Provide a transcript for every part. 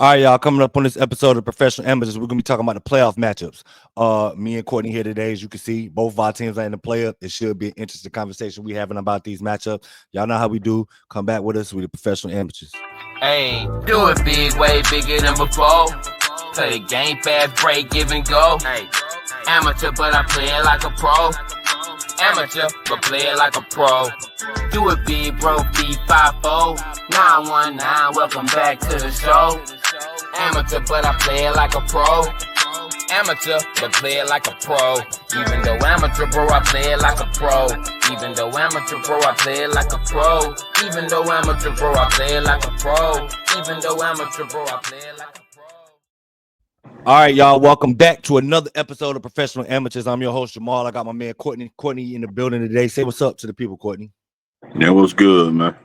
All right, y'all. Coming up on this episode of Professional Amateurs, we're gonna be talking about the playoff matchups. Me and Courtney here today, as you can see, both of our teams are in the playoff. It should be an interesting conversation we having about these matchups. Y'all know how we do. Come back with us with the Professional Amateurs. Hey, do it big, way bigger than before. Play the game fast, break, give and go. Hey, amateur, but I play it like a pro. Amateur, but play it like a pro. Do it big, bro, B50 919. Welcome back to the show. Amateur, but I play it like a pro. Amateur, but play it like a pro. Even though amateur, bro, I play it like a pro. Even though amateur, bro, I play it like a pro. Even though amateur, bro, I play it like a pro. Even though amateur, bro, I play it like a pro. All right, y'all. Welcome back to another episode of Professional Amateurs. I'm your host, Jamal. I got my man Courtney. Courtney in the building today. Say what's up to the people, Courtney. That was good, man.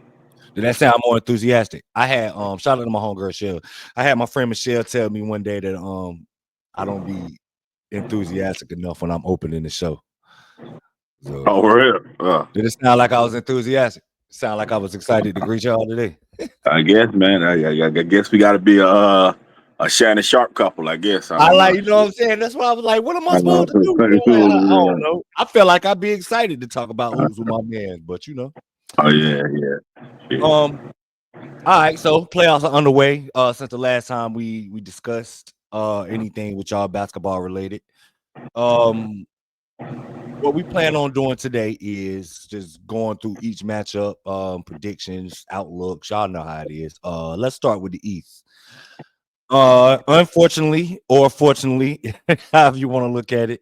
Did that sound more enthusiastic? I had shout out to my homegirl Shell. I had my friend Michelle tell me one day that I don't be enthusiastic enough when I'm opening the show. So, Oh, real? did it sound like I was enthusiastic? Sound like I was excited to greet y'all today? I guess, man. I guess we got to be a Shannon Sharp couple. I guess. I like, you know what I'm saying? That's why I was like, what am I I know. supposed to do? Man? Like, I don't know. I feel like I'd be excited to talk about hoops with my man, but you know. Oh yeah. All right, so playoffs are underway. Since the last time we discussed anything with y'all basketball related. What we plan on doing today is just going through each matchup, predictions, outlooks. Y'all know how it is. Let's start with the East. Unfortunately, or fortunately, however you want to look at it,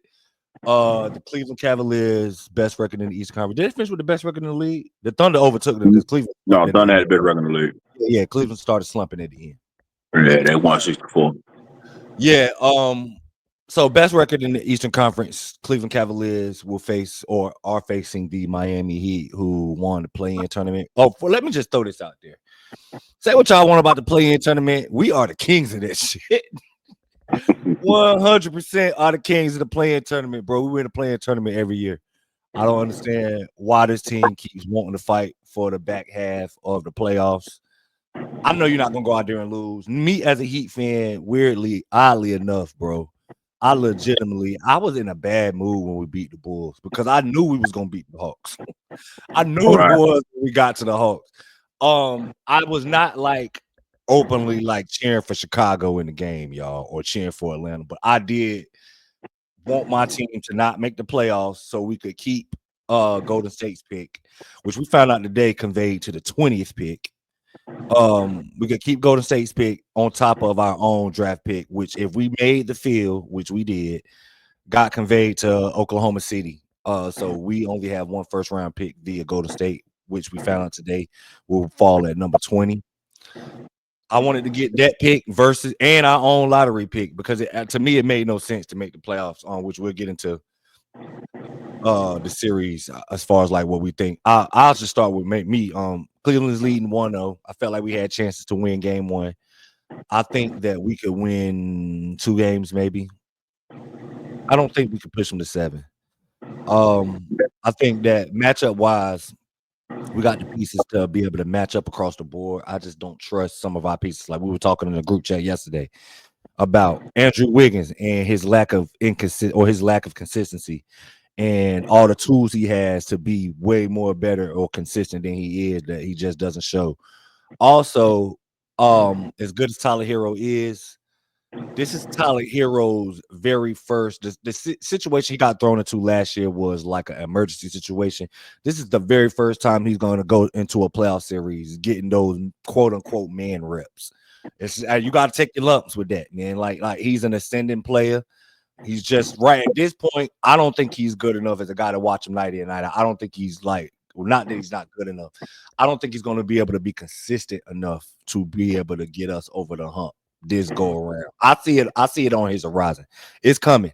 the Cleveland Cavaliers' best record in the Eastern Conference. Did they finish with the best record in the league? The Thunder overtook them because Cleveland. No, Thunder had a bit record in the league. Yeah, Cleveland started slumping at the end. Yeah, they won 64. Yeah. So best record in the Eastern Conference, Cleveland Cavaliers will face or are facing the Miami Heat, who won the play-in tournament. Let me just throw this out there. Say what y'all want about the play-in tournament. We are the kings of that shit. 100% are the kings of the play-in tournament, bro. We win the play-in tournament every year. I don't understand why this team keeps wanting to fight for the back half of the playoffs. I know you're not gonna go out there and lose. Me as a Heat fan, oddly enough, bro, I was in a bad mood when we beat the Bulls because I knew we was gonna beat the Hawks. I knew it was when we got to the Hawks. I was not like openly like cheering for Chicago in the game, y'all, or cheering for Atlanta, but I did want my team to not make the playoffs so we could keep Golden State's pick, which we found out today conveyed to the 20th pick. We could keep Golden State's pick on top of our own draft pick, which if we made the field, which we did, got conveyed to Oklahoma City. So we only have one first round pick via Golden State, which we found out today will fall at number 20. I wanted to get that pick versus and our own lottery pick because to me it made no sense to make the playoffs, which we'll get into the series as far as like what we think. I'll just start with me. Cleveland's leading 1-0. I felt like we had chances to win game one. I think that we could win 2 games, maybe. I don't think we could push them to 7. I think that matchup wise, we got the pieces to be able to match up across the board. I just don't trust some of our pieces. Like we were talking in the group chat yesterday about Andrew Wiggins and his lack of consistency and all the tools he has to be way more better or consistent than he is that he just doesn't show. Also, as good as Tyler Hero is, this is Tyler Hero's very first. The situation he got thrown into last year was like an emergency situation. This is the very first time he's going to go into a playoff series, getting those quote unquote man reps. You got to take your lumps with that, man. Like he's an ascending player. He's just right at this point. I don't think he's good enough as a guy to watch him night in and night out. I don't think he's like, well, not that he's not good enough. I don't think he's going to be able to be consistent enough to be able to get us over the hump this go around. I see it on his horizon. It's coming.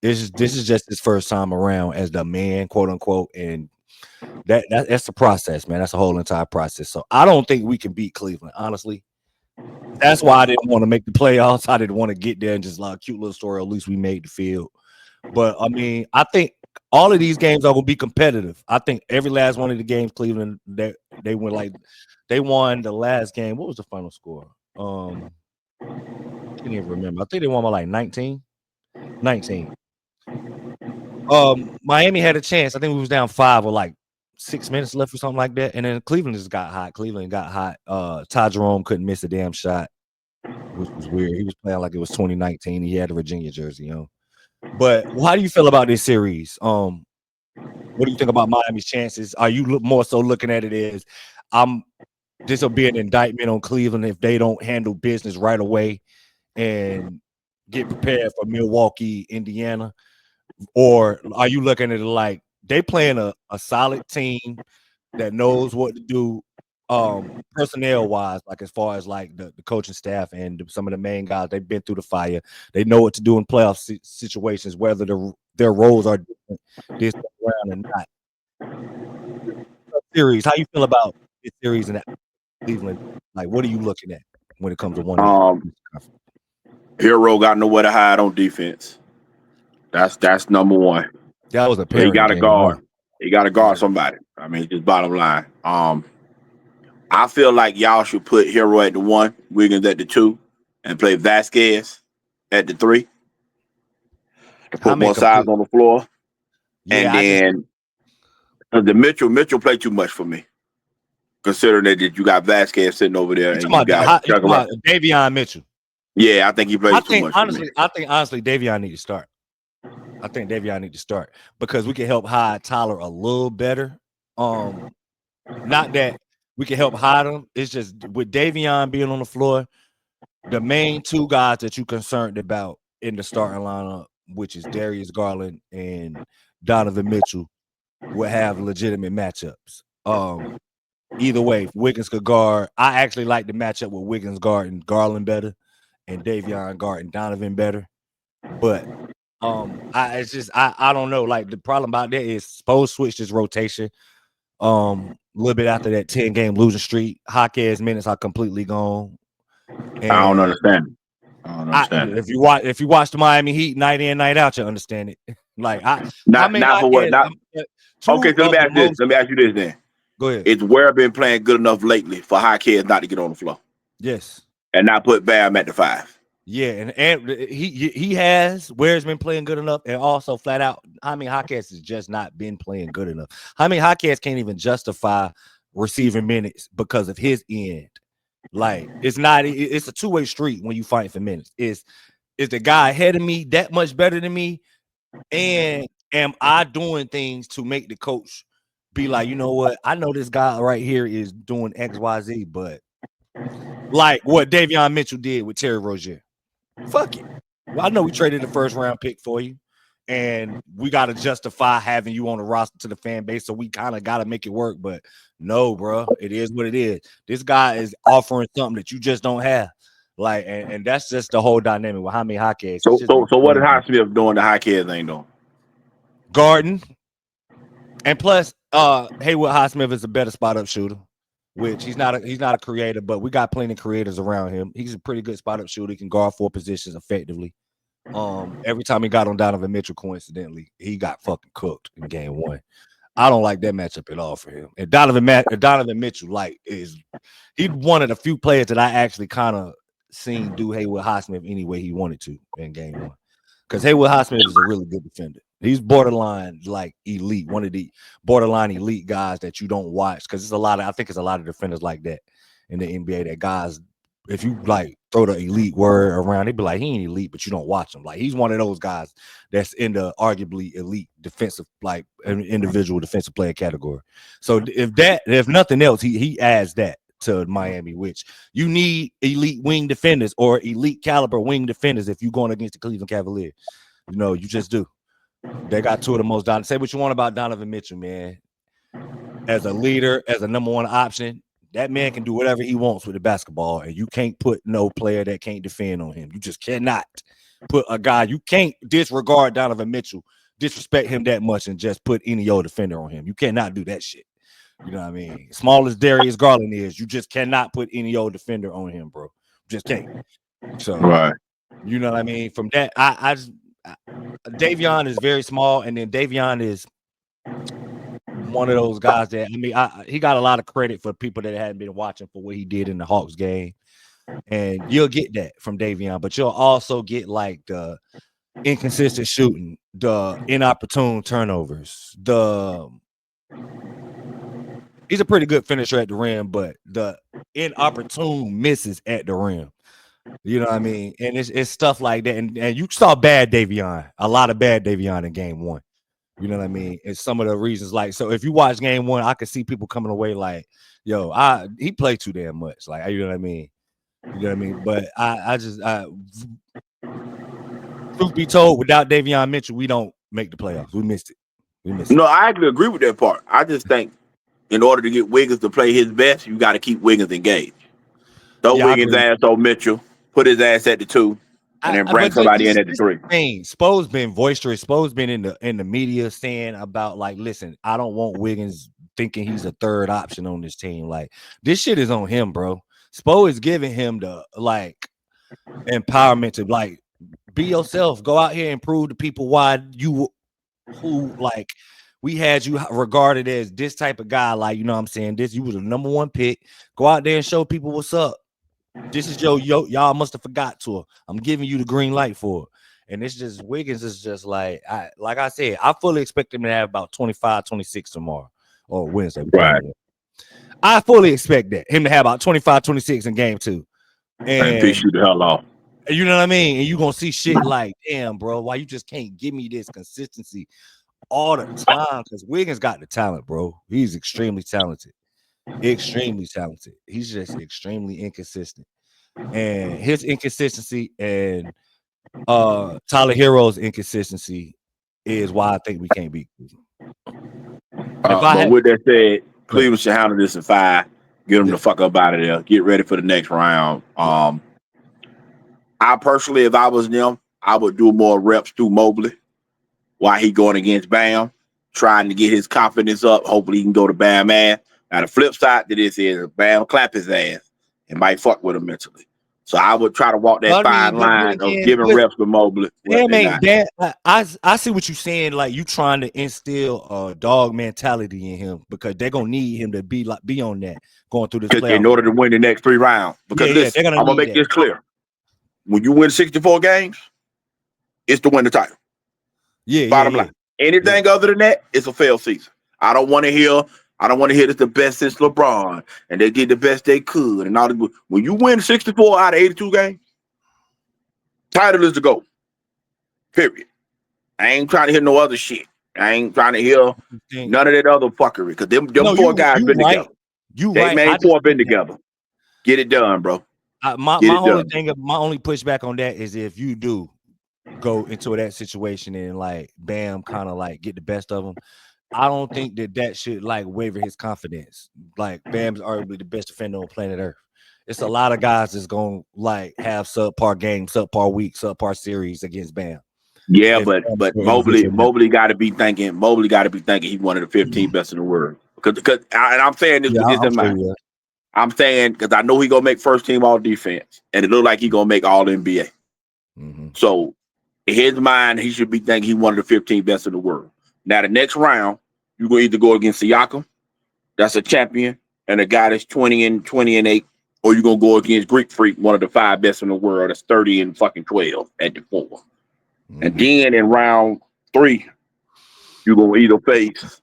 This is just his first time around as the man, quote unquote, and that's the process, man. That's a whole entire process. So I don't think we can beat Cleveland, honestly. That's why I didn't want to make the playoffs. I didn't want to get there and just like cute little story. At least we made the field. But I mean, I think all of these games are gonna be competitive. I think every last one of the games, Cleveland, they won the last game. What was the final score? can't even remember. I think they won by like 19. 19. Miami had a chance. I think we was down 5 or like 6 minutes left or something like that. And then Cleveland just got hot. Cleveland got hot. Ty Jerome couldn't miss a damn shot, which was weird. He was playing like it was 2019. He had a Virginia jersey, But how do you feel about this series? What do you think about Miami's chances? Are you more so looking at it as this will be an indictment on Cleveland if they don't handle business right away and get prepared for Milwaukee, Indiana? Or are you looking at it like they playing a solid team that knows what to do personnel wise, like as far as like the coaching staff and some of the main guys, they've been through the fire. They know what to do in playoff situations, whether their roles are different this time around or not. Series, how you feel about this series in Cleveland? Like, what are you looking at when it comes to one? Hero got nowhere to hide on defense. That's number one. That was So apparent. he got to guard. One. He got to guard somebody. I mean, just bottom line. I feel like y'all should put Hero at the 1, Wiggins at the 2, and play Vasquez at the 3 to put more size on the floor. Yeah, and then the Mitchell played too much for me, considering that you got Vasquez sitting over there and you got Davion Mitchell. Yeah, I think he plays too much. I think honestly, Davion need to start. I think Davion need to start because we can help hide Tyler a little better. Not that we can help hide him. It's just with Davion being on the floor, the main 2 guys that you concerned about in the starting lineup, which is Darius Garland and Donovan Mitchell, will have legitimate matchups. Either way, if Wiggins could guard. I actually like the matchup with Wiggins guarding Garland better and Davion guarding Donovan better. But I don't know. Like the problem about that is supposed switch this rotation. A little bit after that 10-game losing streak, Jaquez's minutes are completely gone. And I don't understand. If you watch the Miami Heat night in, night out, you understand it. Like not for what? Not okay. So let me ask you this then. Go ahead. It's Ware been playing good enough lately for Jaquez not to get on the floor? Yes. And not put Bam at the 5. Yeah, and he has. Ware's been playing good enough, and also flat out, Jaquez has just not been playing good enough. Jaquez can't even justify receiving minutes because of his end. Like it's a 2-way street when you fight for minutes. Is the guy ahead of me that much better than me? And am I doing things to make the coach be like, you know what? I know this guy right here is doing XYZ, but like what Davion Mitchell did with Terry Rozier. Fuck it. Well, I know we traded the 1st round pick for you, and we got to justify having you on the roster to the fan base, so we kind of got to make it work. But no, bro, it is what it is. This guy is offering something that you just don't have. Like, and that's just the whole dynamic with Jaquez. So what is Highsmith doing the Jaquez ain't doing? Garden. And plus, Haywood Highsmith is a better spot up shooter, which he's not a creator, but we got plenty of creators around him. He's a pretty good spot up shooter. He can guard 4 positions effectively. Every time he got on Donovan Mitchell, coincidentally, he got fucking cooked in game 1. I don't like that matchup at all for him. And Donovan Mitchell, he's one of the few players that I actually kind of seen do Haywood Highsmith any way he wanted to in game 1. Because Haywood Highsmith is a really good defender. He's borderline like elite, one of the borderline elite guys that you don't watch because I think it's a lot of defenders like that in the NBA that guys, if you like throw the elite word around, they'd be like, he ain't elite, but you don't watch him. Like he's one of those guys that's in the arguably elite defensive, like an individual defensive player category. So if nothing else, he adds that to Miami, which you need elite wing defenders or elite caliber wing defenders if you're going against the Cleveland Cavaliers. You just do. They got 2 of the most dominant. Say what you want about Donovan Mitchell, man. As a leader, as a number 1 option, that man can do whatever he wants with the basketball, and you can't put no player that can't defend on him. You just cannot put a guy. You can't disregard Donovan Mitchell, disrespect him that much, and just put any old defender on him. You cannot do that shit. You know what I mean? Small as Darius Garland is, you just cannot put any old defender on him, bro. Just can't. So, right. You know what I mean? From that, Davion is very small, and then Davion is one of those guys that he got a lot of credit for people that hadn't been watching for what he did in the Hawks game. And you'll get that from Davion, but you'll also get like the inconsistent shooting, the inopportune turnovers. He's a pretty good finisher at the rim, but the inopportune misses at the rim. You know what I mean? And it's stuff like that. And you saw bad Davion, a lot of bad Davion in game one. You know what I mean? And some of the reasons, like, so if you watch game one, I could see people coming away like, yo, he played too damn much. Like, you know what I mean? You know what I mean? But truth be told, without Davion Mitchell, we don't make the playoffs. We missed it. No, I actually agree with that part. I just think in order to get Wiggins to play his best, you got to keep Wiggins engaged. Throw Wiggins' ass on Mitchell, put his ass at the 2, and then bring somebody in at the 3. Spo's been boisterous. Spo's been in the media saying about, like, listen, I don't want Wiggins thinking he's a third option on this team. Like, this shit is on him, bro. Spo is giving him the, like, empowerment to, like, be yourself. Go out here and prove to people why we had you regarded as this type of guy. Like, you know what I'm saying? You was the number 1 pick. Go out there and show people what's up. This is y'all must have forgot to her. I'm giving you the green light for it. And it's just, Wiggins is just like I said, I fully expect him to have about 25, 26 tomorrow or Wednesday. Right. I fully expect that him to have about 25, 26 in game 2. And piss you the hell off. You know what I mean? And you're gonna see shit like, damn, bro, why you just can't give me this consistency all the time? Because Wiggins got the talent, bro. He's extremely talented. Extremely talented. He's just extremely inconsistent. And his inconsistency and Tyler Hero's inconsistency is why I think we can't beat Cleveland. But with that said, Cleveland should handle this in 5. Get them the fuck up out of there. Get ready for the next round. I personally, if I was them, I would do more reps through Mobley while he going against Bam, trying to get his confidence up. Hopefully he can go to Bam ass. Now the flip side to this is Bam clap his ass and might fuck with him mentally. So I would try to walk that fine line of giving reps to Mobley. Bam ain't bad. I see what you're saying. Like, you trying to instill a dog mentality in him because they're gonna need him to be on that going through this playoff in order to win the next 3 rounds. Because listen, I'm gonna make this clear. When you win 64 games, it's to win the title. Bottom line. Anything other than that, it's a failed season. I don't want to hear it's the best since LeBron and they did the best they could and all this. When you win 64 out of 82 games, title is the goal. Period. I ain't trying to hear no other shit. I ain't trying to hear none of that other fuckery because them 4 guys been together. They main 4 been together. Get it done, bro. My only pushback on that is if you do go into that situation and like Bam kind of like get the best of him, I don't think that should like waver his confidence. Like, Bam's arguably the best defender on planet Earth. It's a lot of guys that's gonna like have subpar games, subpar week, subpar series against Bam. Yeah, but Mobley got to be thinking. Mobley got to be thinking he's one of the 15 best in the world. Because and I'm saying this with this in mind. I'm saying because I know he gonna make first team all defense, and it look like he gonna make all NBA. So in his mind, he should be thinking he's one of the 15 best in the world. Now the next round, you're gonna either go against Siakam, that's a champion, and a guy that's 20-8, or you're gonna go against Greek Freak, one of the 5 best in the world, that's 30-12 at the 4. And then in round 3, you're gonna either face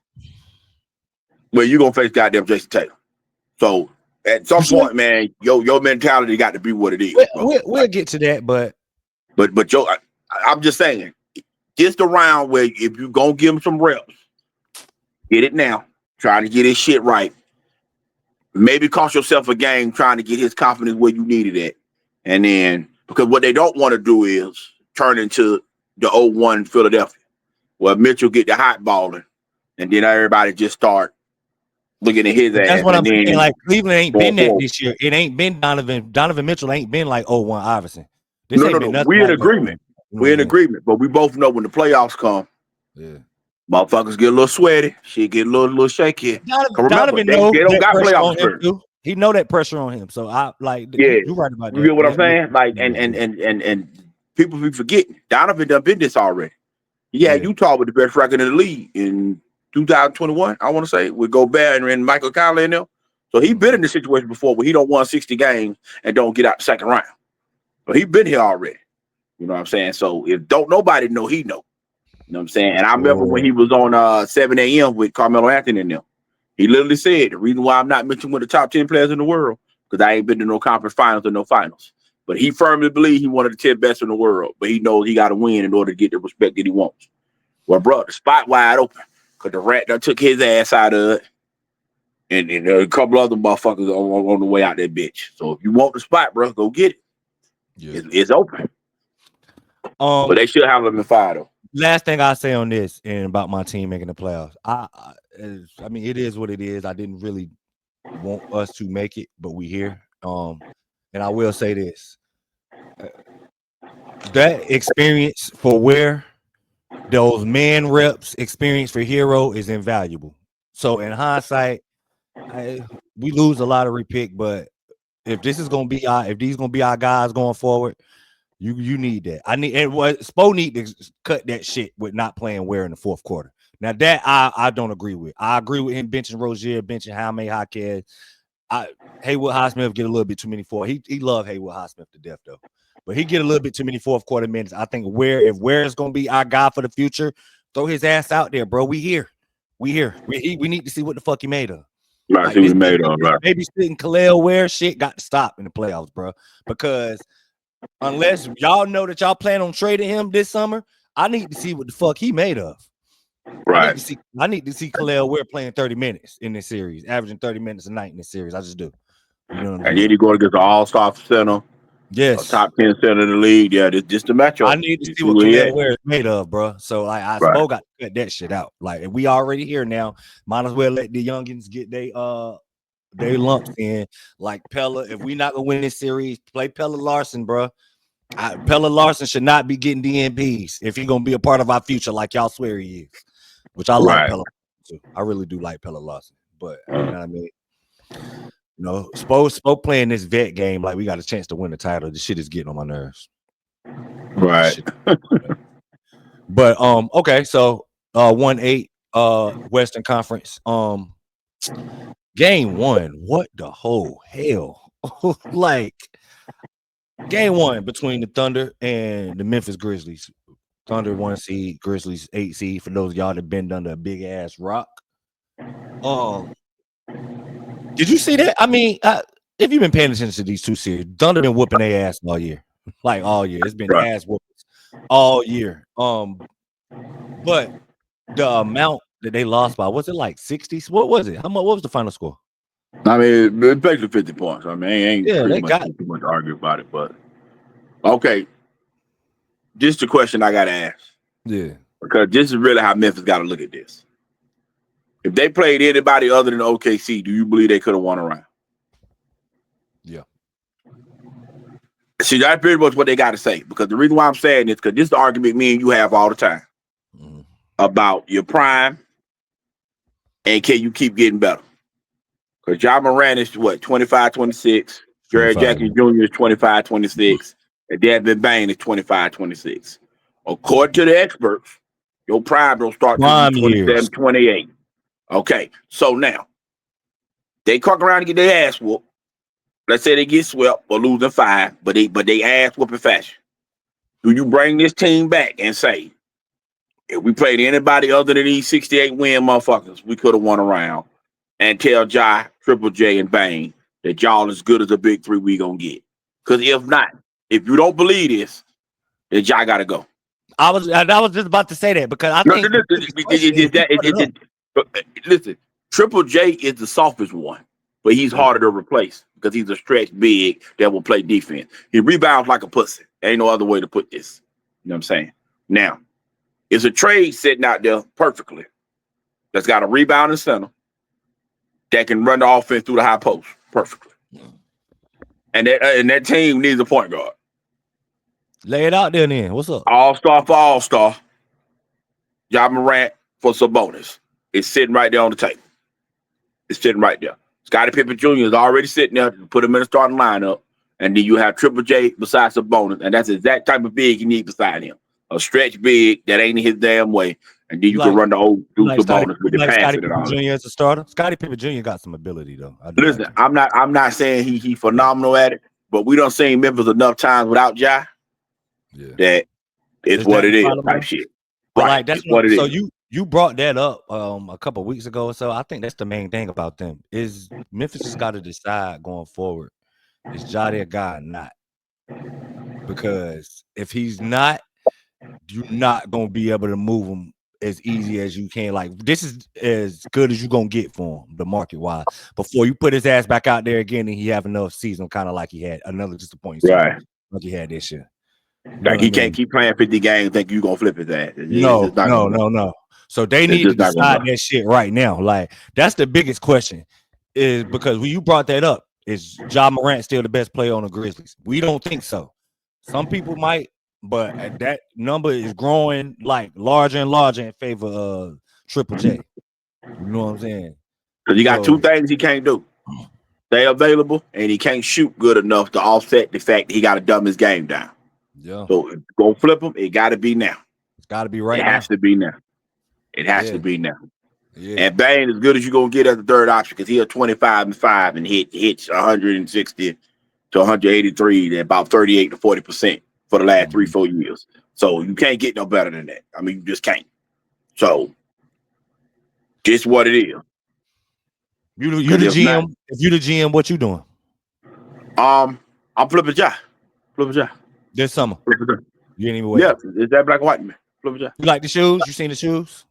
goddamn Jason Tatum. So at some point, man, your mentality got to be what it is. We'll get to that, but I'm just saying, it's the round where if you gonna give him some reps, get it now. Try to get his shit right. Maybe cost yourself a game trying to get his confidence where you needed it. And then, because what they don't want to do is turn into the 0-1 Philadelphia, where Mitchell get the hot balling, and then everybody just start looking at his ass. That's what I'm saying. Like, Cleveland ain't been that this year. It ain't been Donovan. Donovan Mitchell ain't been like 0-1 Iverson. No. We're in agreement. We're in agreement. But we both know when the playoffs come, motherfuckers get a little sweaty. Shit get a little shaky. Donovan they don't got playoff spirit. He know that pressure on him. So I like. Yeah, you're right about that. You get what I'm saying? Like, and people be forgetting. Donovan done been this already. Yeah, Utah with the best record in the league in 2021. I want to say with Gobert and Michael Conley in them. So he been in this situation before where he don't won 60 games and don't get out the second round. So he been here already. You know what I'm saying? So if don't nobody know, he know. You know what I'm saying? And I remember when he was on 7 a.m. with Carmelo Anthony and them. He literally said the reason why I'm not mentioned with the top 10 players in the world because I ain't been to no conference finals or no finals. But he firmly believes he one of the 10 best in the world. But he knows he got to win in order to get the respect that he wants. Well, bro, the spot wide open because the rat done took his ass out of it. And a couple other motherfuckers on the way out that bitch. So if you want the spot, bro, go get it. Yeah. It's open. But they should have him in fire though. Last thing I say on this and about my team making the playoffs. I mean, it is what it is. I didn't really want us to make it, but we here. And I will say this: that experience for where those man reps experience for Hero is invaluable. So in hindsight, we lose a lottery pick, but if this is gonna be if these gonna be our guys going forward, you need that. I need and what Spo need to cut that shit with not playing Ware in the fourth quarter. Now that I don't agree with. I agree with him benching Rozier, benching Jaime Jaquez. Haywood Highsmith get a little bit too many he love Haywood Highsmith to death though. But he get a little bit too many fourth quarter minutes. I think if Ware is gonna be our guy for the future, throw his ass out there, bro. We here. We need to see what the fuck he made of. Right, like, made of, right. Maybe sitting Khalil Ware shit got to stop in the playoffs, bro. Because unless y'all know that y'all plan on trading him this summer, I need to see what the fuck he made of. Right. I need to see Khalil Ware playing 30 minutes in this series, averaging 30 minutes a night in this series. I just do. You know what I'm saying? And then you go against the all-star center. Yes. Top 10 center in the league. Yeah, this just the matchup. I need to see what Khalil Ware is made of, bro. So I Spo got to cut that shit out. Like we already here now. Might as well let the youngins get they lumps in. Like Pella, if we not gonna win this series, play Pella Larson, bro. Pella Larson should not be getting DNPs if he's gonna be a part of our future, like y'all swear he is. Which I like Pella too. I really do like Pella Larson, but you know what I mean. You know, Spo playing this vet game like we got a chance to win the title. This shit is getting on my nerves. Right. But okay, so 1-8 Western Conference. Game 1. What the whole hell? Like game 1 between the Thunder and the Memphis Grizzlies. Thunder 1 seed, Grizzlies 8 seed. For those of y'all that been under a big ass rock. Did you see that? I mean, if you've been paying attention to these two series, Thunder been whooping their ass all year. Like all year. It's been ass whoopings all year. But the amount that they lost by, was it like 60? What was it? What was the final score? I mean, it's basically 50 points. I mean, ain't they got too much to argue about it, but okay. This is the question I gotta ask. Yeah. Because this is really how Memphis got to look at this. If they played anybody other than OKC, do you believe they could have won a round? Yeah. See, that's pretty much what they got to say. Because the reason why I'm saying this, because this is the argument me and you have all the time about your prime and can you keep getting better. Because Ja Morant is what, 25, 26. Jared Jackson Jr. is 25, 26. And Desmond Bane is 25, 26. According to the experts, your prime don't start till 27, 28. Okay, so now they come around and get their ass whooped. Let's say they get swept or losing 5, but they ass whooping fashion. Do you bring this team back and say, if we played anybody other than these 68 win motherfuckers, we could have won a round, and tell Ja, Triple J, and Bane that y'all as good as the big 3 we gonna get? Because if not, if you don't believe this, then Ja gotta go. I was just about to say that because I think listen, Triple J is the softest one, but he's harder to replace because he's a stretch big that will play defense. He rebounds like a pussy. Ain't no other way to put this. You know what I'm saying? Now, it's a trade sitting out there perfectly that's got a rebound in center that can run the offense through the high post perfectly. And that team needs a point guard. Lay it out there then. What's up? All-star for all-star. Ja Morant for Sabonis. It's sitting right there on the table. It's sitting right there. Scottie Pippen Jr. is already sitting there to put him in the starting lineup. And then you have Triple J besides Sabonis. And that's the exact type of big you need beside him. a stretch big that ain't his damn way, and then You you can like run the old you do like the Scotty bonus with you the like Scotty passing and Pippen all that. Jr. as a starter? Scotty Pippen Jr. got some ability though. I do like Listen, him. I'm not saying he phenomenal at it, but we done seen Memphis enough times without Ja Yeah. that it's Is what that it the is problem type though? shit. But Right, like that's it's what what it so is. you brought that up a couple weeks ago or so. I think that's the main thing about them is Memphis has got to decide going forward. Is Ja their guy or not? Because if he's not, you're not gonna be able to move him as easy as you can. Like this is as good as you're gonna get for him, the market wise. Before you put his ass back out there again and he have another season, kind of like he had another disappointing season, Right. like he had this year. You know Like what I he can't mean? keep playing 50 games, think you gonna flip his ass. It's No, just not no, gonna go. no, no. So they It's need to just not gonna decide go. that shit right now. Like that's the biggest question, is because when you brought that up, is Ja Morant still the best player on the Grizzlies? We don't think so. Some people might, but that number is growing like larger and larger in favor of Triple J. You know what I'm saying? Because he got two So things he can't do. Stay available, and he can't shoot good enough to offset the fact that he got to dumb his game down. yeah, So if go flip him, it got to be now. it's got to be It right has now. to be now. It has to Yeah, be now. yeah. And Bane as good as you're gonna get as the third option because he a 25-5 and hits 160 to 183 and about 38 to 40% for the last Mhm. 3-4 years. So you can't get no better than that. I mean, you just can't. So just what it is. You Because the if not, GM. If you the GM, what you doing I'm flipping Ja. Flipping Ja. this summer? Flipping Ja. You ain't even Yeah, waiting. is that black and white man? Flipping Ja. You like the shoes? You seen the shoes?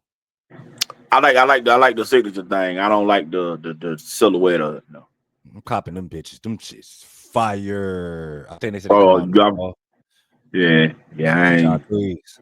I like the signature thing. I don't like the silhouette of it. No. I'm copping them bitches. Them shits fire. I think they said they come Oh, out in the fall. yeah. Get y'all threes.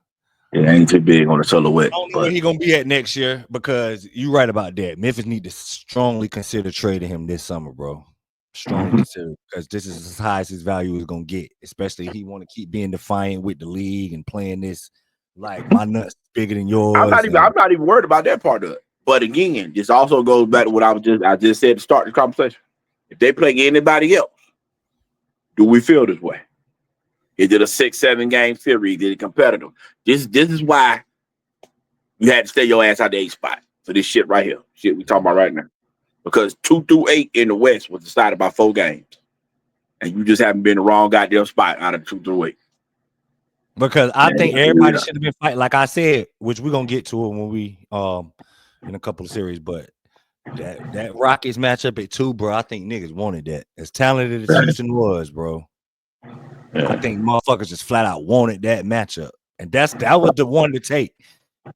I ain't too big on the silhouette, I don't know where but he gonna be at next year because you right about that. Memphis need to strongly consider trading him this summer, bro. Strongly consider because this is as high as his value is gonna get. Especially he want to keep being defiant with the league and playing this like my nuts bigger than yours. I'm not even worried about that part of it. But again, this also goes back to what I just said to start the conversation. If they play anybody else, do we feel this way? Is it a 6-7 game series? Is it competitive? This is why you had to stay your ass out the 8 spot for this shit right here. Shit we talking about right now. Because 2 through 8 in the West was decided by 4 games. And you just haven't been the wrong goddamn spot out of 2 through 8. Because I And, think everybody should have been fighting, like I said, which we're gonna get to it when we in a couple of series, but that Rockets matchup at 2, bro. I think niggas wanted that. As talented as Houston was, bro. I think motherfuckers just flat out wanted that matchup. And that was the one to take.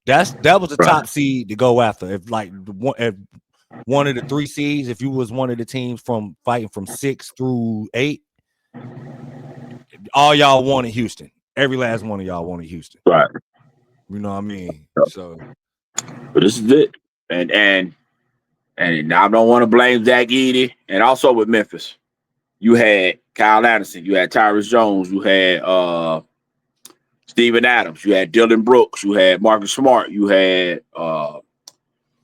That was the top seed to go after. If like if one of the 3 seeds, if you was one of the teams from fighting from 6 through 8, all y'all wanted Houston. Every last one of y'all wanted Houston. Right. You know what I mean? So but this is it. And I don't want to blame Zach Edey. And also with Memphis, you had Kyle Anderson, you had Tyrus Jones, you had Steven Adams, you had Dylan Brooks, you had Marcus Smart, you had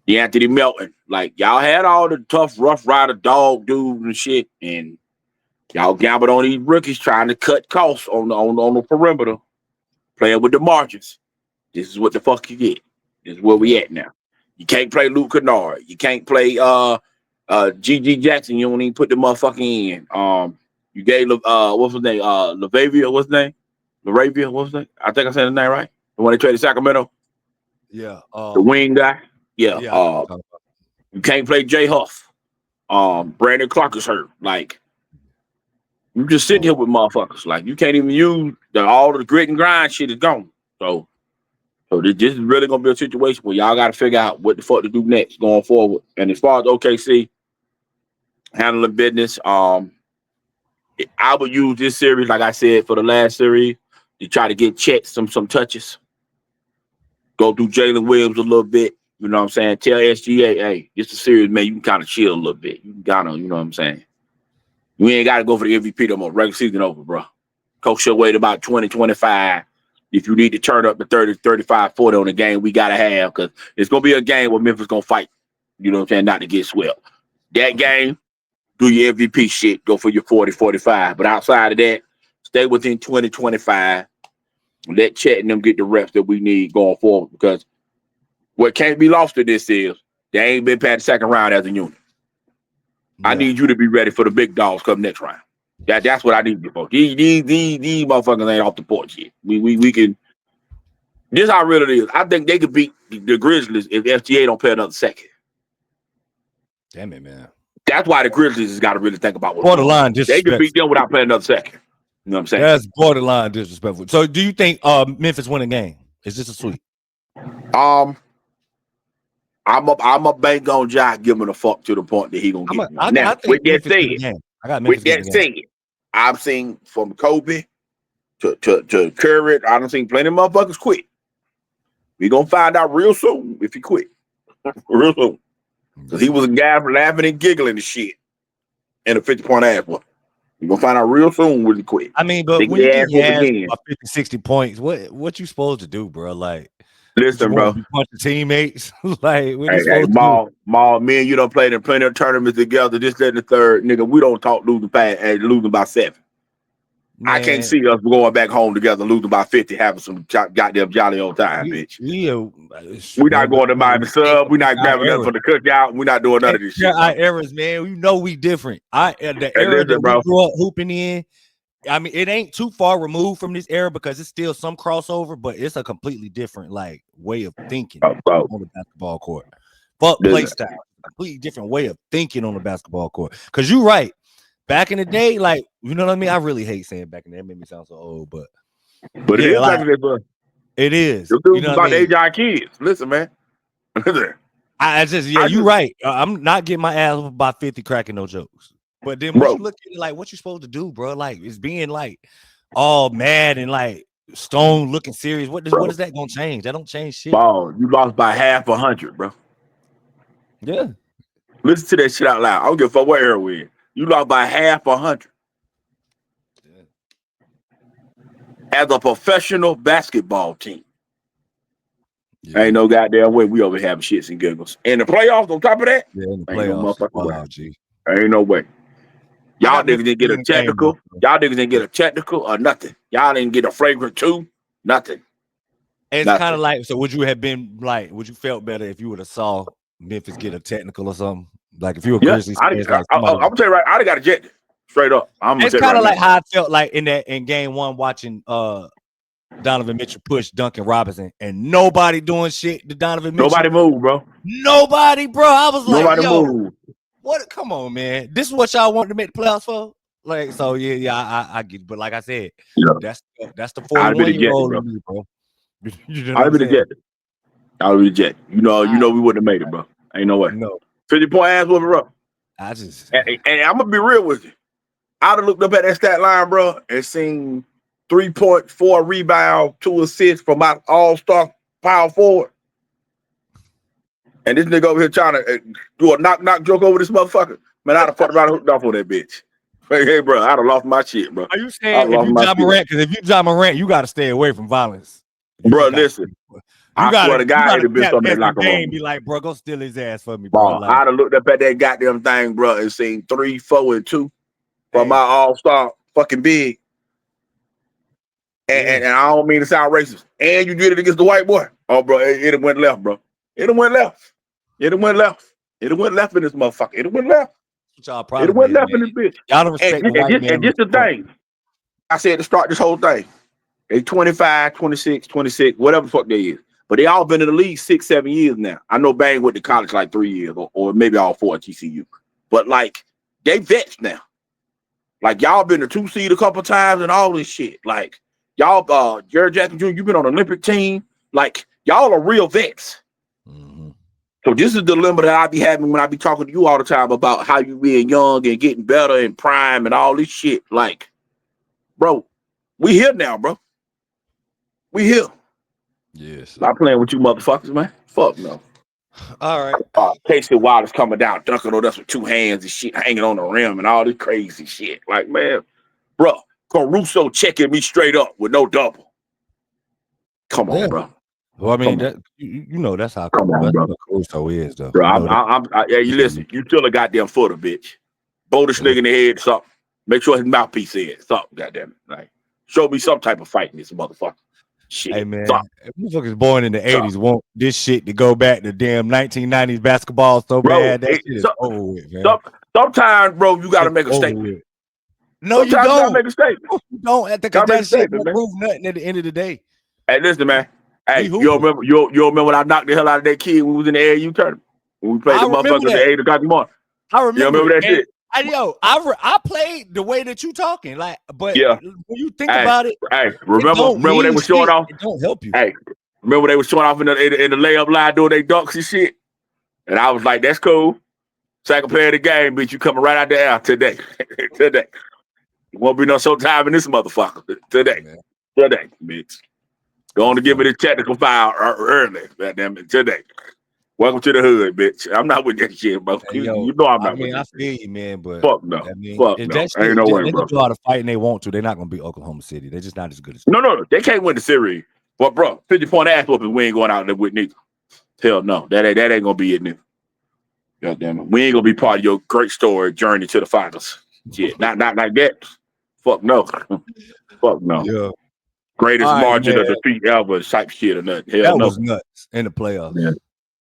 DeAnthony Melton. Like y'all had all the tough, rough rider dog dudes and shit, and y'all gambled on these rookies trying to cut costs on the perimeter, playing with the margins. This is what the fuck you get. This is where we at now. You can't play Luke Kennard. You can't play GG Jackson. You don't even put the motherfucking in. You gave what's his name? LaVavia, what's his name? LaRavia, what's his name? I think I said his name right. The one they traded Sacramento. yeah, The wing guy. Yeah. yeah. You can't play Jay Huff. Brandon Clark is hurt. Like you just sitting here with motherfuckers. Like you can't even use all the grit and grind shit is gone. So this is really gonna be a situation where y'all got to figure out what the fuck to do next going forward. And as far as OKC handling business, I would use this series, like I said, for the last series to try to get checks, some touches. Go through Jalen Williams a little bit. You know what I'm saying? Tell SGA, hey, this is a series, man. You can kind of chill a little bit. You can kind of, you know what I'm saying? You ain't got to go for the MVP no more. Regular season over, bro. Coach your weight about 20, 25. If you need to turn up to 30, 35, 40 on the game, we got to have because it's going to be a game where Memphis going to fight, you know what I'm saying, not to get swept. That game, do your MVP shit, go for your 40, 45. But outside of that, stay within 20, 25. Let Chet and them get the reps that we need going forward, because what can't be lost in this is they ain't been past the second round as a unit. Yeah. I need you to be ready for the big dogs come next round. That's what I need you for. These motherfuckers ain't off the porch yet. We can. This how real it is. I think they could beat the Grizzlies if FGA don't play another second. Damn it, man. That's why the Grizzlies has got to really think about what borderline disrespectful. They can beat them without playing another second. You know what I'm saying? That's borderline disrespectful. So, do you think Memphis win a game? Is this a sweep? I'm a bank on Jack giving a fuck to the point that he gonna get. Now, with that said, I've seen from Kobe to Curry, I done seen plenty of motherfuckers quit. We gonna find out real soon if he quit. Real soon. Because he was a guy laughing and giggling and shit in a 50-point ass one. You're gonna find out real soon when he quit. I mean, but when you get your ass 50, 60 points, what you supposed to do, bro? Like, listen, bro. Punch the teammates. Like, what Maul, me and you don't play in plenty of tournaments together. This, that, and the third, nigga. We don't talk losing by 7. Man. I can't see us going back home together, losing by 50, having some goddamn jolly old time, bitch. We're not going to Miami Sub. We're not grabbing nothing for the cookout. We're not doing none of this shit. Our eras, man. We know we different. The era that we grew up hooping in. I mean, it ain't too far removed from this era because it's still some crossover, but it's a completely different way of thinking on the basketball court. But play style, completely different way of thinking on the basketball court. Because you're right. Back in the day, like, you know what I mean? I really hate saying back in the day. It made me sound so old, but it is back in the day, bro. It is. You know about the age of our kids. Listen, man. You're right. I'm not getting my ass by 50 cracking no jokes. But then when you look at it, like, what you supposed to do, bro? Like, it's being like all mad and like stone looking serious. What is that gonna change? That don't change shit. Ball, you lost by 100, bro. Yeah. Listen to that shit out loud. I don't give a fuck what era we're in. You lost by 100. Yeah. As a professional basketball team. Yeah. Ain't no goddamn way we over having shits and giggles. In the playoffs, on top of that, in the playoffs. Ain't no way. Y'all niggas didn't get a technical. Y'all niggas didn't get a technical or nothing. Y'all didn't get a flagrant 2. Nothing. It's kind of like, so would you felt better if you would have saw Memphis get a technical or something? Like if you were Grizzlies, I'm gonna tell you right, I'd have got ejected straight up. It's kind of like how I felt like in game 1 watching Donovan Mitchell push Duncan Robinson and nobody doing shit to Donovan Mitchell. Nobody moved, bro. Nobody, bro. I was like, nobody moved. What? Come on, man. This is what y'all wanted to make the playoffs for? Like, so I get it. But like I said, that's the 41-year-old in me, bro. I'd be ejected. I would reject. You know, we wouldn't have made it, bro. Ain't no way. No. 50-point ass whooping, bro. And I'm gonna be real with you. I'd have looked up at that stat line, bro, and seen 3.4 rebound, 2 assists from my all-star power forward. And this nigga over here trying to do a knock joke over this motherfucker. Man, I'd have fucked around and hooked off on that bitch. Hey, bro, I'd have lost my shit, bro. Are you saying if you Ja Morant? Because if you Ja Morant, you got to stay away from violence. Bro, listen. I swear to God, it'd have been something in the locker room. Be like, bro, go steal his ass for me, bro. Like, I'd have looked up at that goddamn thing, bro, and seen 3, 4, and 2 for my all-star fucking big. And I don't mean to sound racist. And you did it against the white boy. Oh, bro, it went left, bro. It went left. It went left in this motherfucker. It went left. It went left in this bitch. Y'all don't respect the white man. And just the thing. I said to start this whole thing. They 25, 26, 26, whatever the fuck they is. But they all been in the league 6, 7 years now. I know Bang went to college like 3 years or maybe all 4 at TCU. But like, they vets now. Like, y'all been the 2 seed a couple times and all this shit. Like, y'all, Jared Jackson Jr., you've been on the Olympic team. Like, y'all are real vets. Mm-hmm. So this is the dilemma that I be having when I be talking to you all the time about how you being young and getting better and prime and all this shit. Like, bro, we here now, bro. We here. Yes. Not playing with you motherfuckers, man. Fuck no. All right. Casey Wallace coming down, dunking on us with 2 hands and shit, hanging on the rim and all this crazy shit. Like, man, bro, Caruso checking me straight up with no double. Come on, bro. Well, I mean, that you know that's how Caruso is, though. Bro, you listen, you still a goddamn footer, bitch. Bow this nigga in the head, something. Make sure his mouthpiece is something, goddamn it. Like, show me some type of fight in this motherfucker. Shit. Hey man, Fuck. if motherfuckers born in the Fuck. 80s want this shit to go back to damn 1990s basketball so Bro, bad, that shit is over with, man. sometimes, bro, you gotta It's make a over statement. with. No, you Sometimes you gotta don't. make a statement. No, you don't, because Gotta make a that shit statement, don't man. prove nothing at the end of the day. Hey, listen, man. We Hey, you hoopers. remember you remember when I knocked the hell out of that kid when we was in the AAU tournament? When we played I the remember motherfuckers at that. 8 o'clock in the morning. I You remember remember it. that And shit? I played the way that you talking, like, but Yeah. when you think Hey, about it, hey, it don't remember they mean were showing shit. off? It don't help you. Hey, remember they were showing off in the layup line doing their dunks and shit? And I was like, that's cool. Second play of the game, bitch, you coming right out there today. Today. Won't be no showtime in this motherfucker. Today. Man. Today, bitch. Go on to give me Funny. the technical foul early. Goddamn it. Today. Welcome to the hood, bitch. I'm not with that shit, bro. Hey, You yo, know I'm I not with mean, I that shit. feel you, man, but Fuck no. I mean, Fuck if no. that Ain't shit, no way, they can bro. go out a fight and they want to. They're not gonna beat Oklahoma City. They're just not as good as. No. They can't win the series. But bro, 50-point ass whooping, we ain't going out there with neither. Hell no. That ain't gonna be it, nigga. God damn it. We ain't gonna be part of your great story journey to the finals. Shit. Not like that. Fuck no. Fuck no. Yeah. Greatest All right, margin man. of defeat ever type shit or nothing. Hell That no. was nuts in the playoffs. Yeah.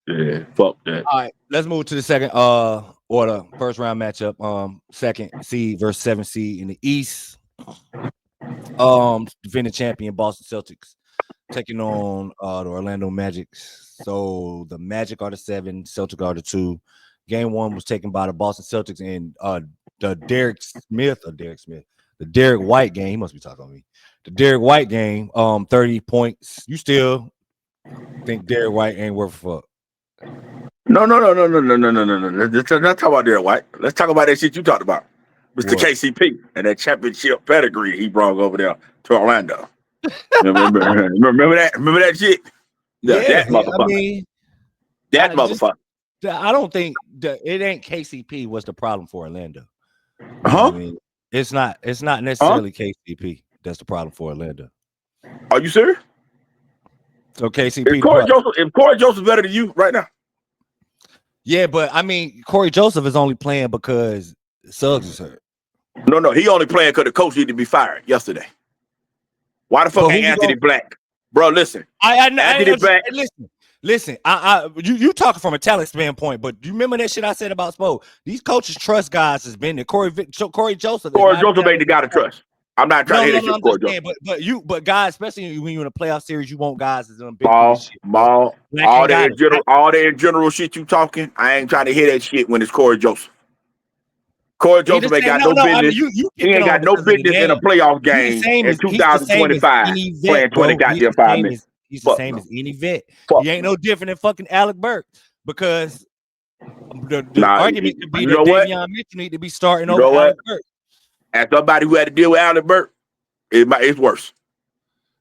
Yeah. Fuck that. All right, let's move to the second order first round matchup. Second seed versus 7th seed in the East. Defending champion Boston Celtics taking on the Orlando Magic. So the Magic are the 7, Celtics are the 2. Game 1 was taken by the Boston Celtics and the Derek White game. He must be talking on me. The Derek White game, 30 points. You still think Derek White ain't worth a fuck? No. Let's not talk about Derek White. Let's talk about that shit you talked about. Mr. What? KCP and that championship pedigree he brought over there to Orlando. Remember that? Remember that shit? Yeah, Yeah, that I motherfucker. mean, That I just motherfucker. I don't think it ain't KCP was the problem for Orlando. You know Huh? what I mean? It's not Huh? necessarily KCP that's the problem for Orlando. Are you serious? So Is KCP Corey Joseph better than you right now? yeah, but I mean Corey Joseph is only playing because Suggs is hurt. No. He only playing because the coach needed to be fired yesterday. Why the fuck But who ain't you Anthony going Black? Bro, listen. Anthony Black. listen. You talking from a talent standpoint, but do you remember that shit I said about Spo? These coaches trust guys has been there. Corey Joseph is Corey not a Joseph ain't the talented guy to player. trust. I'm not trying to hear that shit I'm with Corey just Joseph. saying, but guys, especially when you're in a playoff series, you want guys that's been through this shit. Ball, Black ain't got it. all that in general shit you talking. I ain't trying to hear that shit when it's Corey Joseph. Corey He the Joseph ain't same. got No, no no. I mean, business. you He picking ain't on got him no because of the business in a name. playoff He the game same in as he's the same as 2025 any playing vet, 20 bro. He's goddamn the 5 same minutes. as the Fuck same no. as any vet. Fuck He ain't no. no different than fucking Alec Burks because the Nah, argument could be you that know what? Davion Mitchell need to be starting You over know what? Alec Burks. As somebody who had to deal with Alec Burke, it's worse.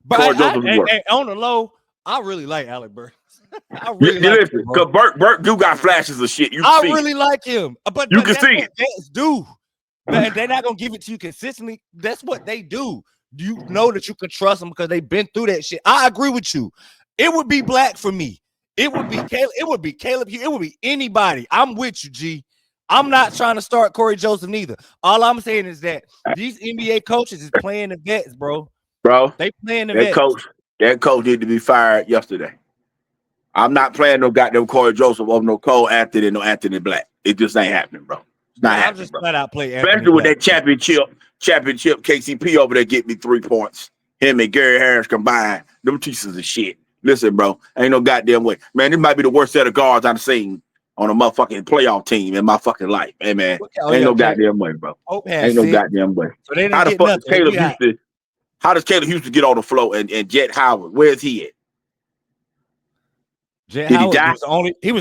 But Corey Joseph is worse. on the low, I really like Alec Burks. I You really like listen, him, bro. because Burke do got flashes of shit. You can I see really it. like him, but You can that's see what it. vets do. But they're not gonna give it to you consistently. That's what they do. You know that you can trust them because they've been through that shit. I agree with you. It would be Black for me. It would be Caleb. It would be Caleb. It would be anybody. I'm with you, G. I'm not trying to start Corey Joseph neither. All I'm saying is that these NBA coaches is playing the vets, bro. Bro, They playing the that vets. coach needed to be fired yesterday. I'm not playing no goddamn Corey Joseph over no Cole Anthony, no Anthony Black. It just ain't happening, bro. It's not Yeah, I'm happening, just bro. flat out play Anthony Especially with Black. that championship KCP over there get me 3 points. Him and Gary Harris combined, them pieces of shit. Listen, bro, ain't no goddamn way. Man, this might be the worst set of guards I've seen on a motherfucking playoff team in my fucking life. Hey, man, ain't no goddamn way, bro. Hope has Ain't no 6. goddamn way. So they didn't How the get fuck does nothing. Caleb Houston? How does Caleb Houston get on the floor and Jet Howard? Where's he at? Jet Did he Howard die? was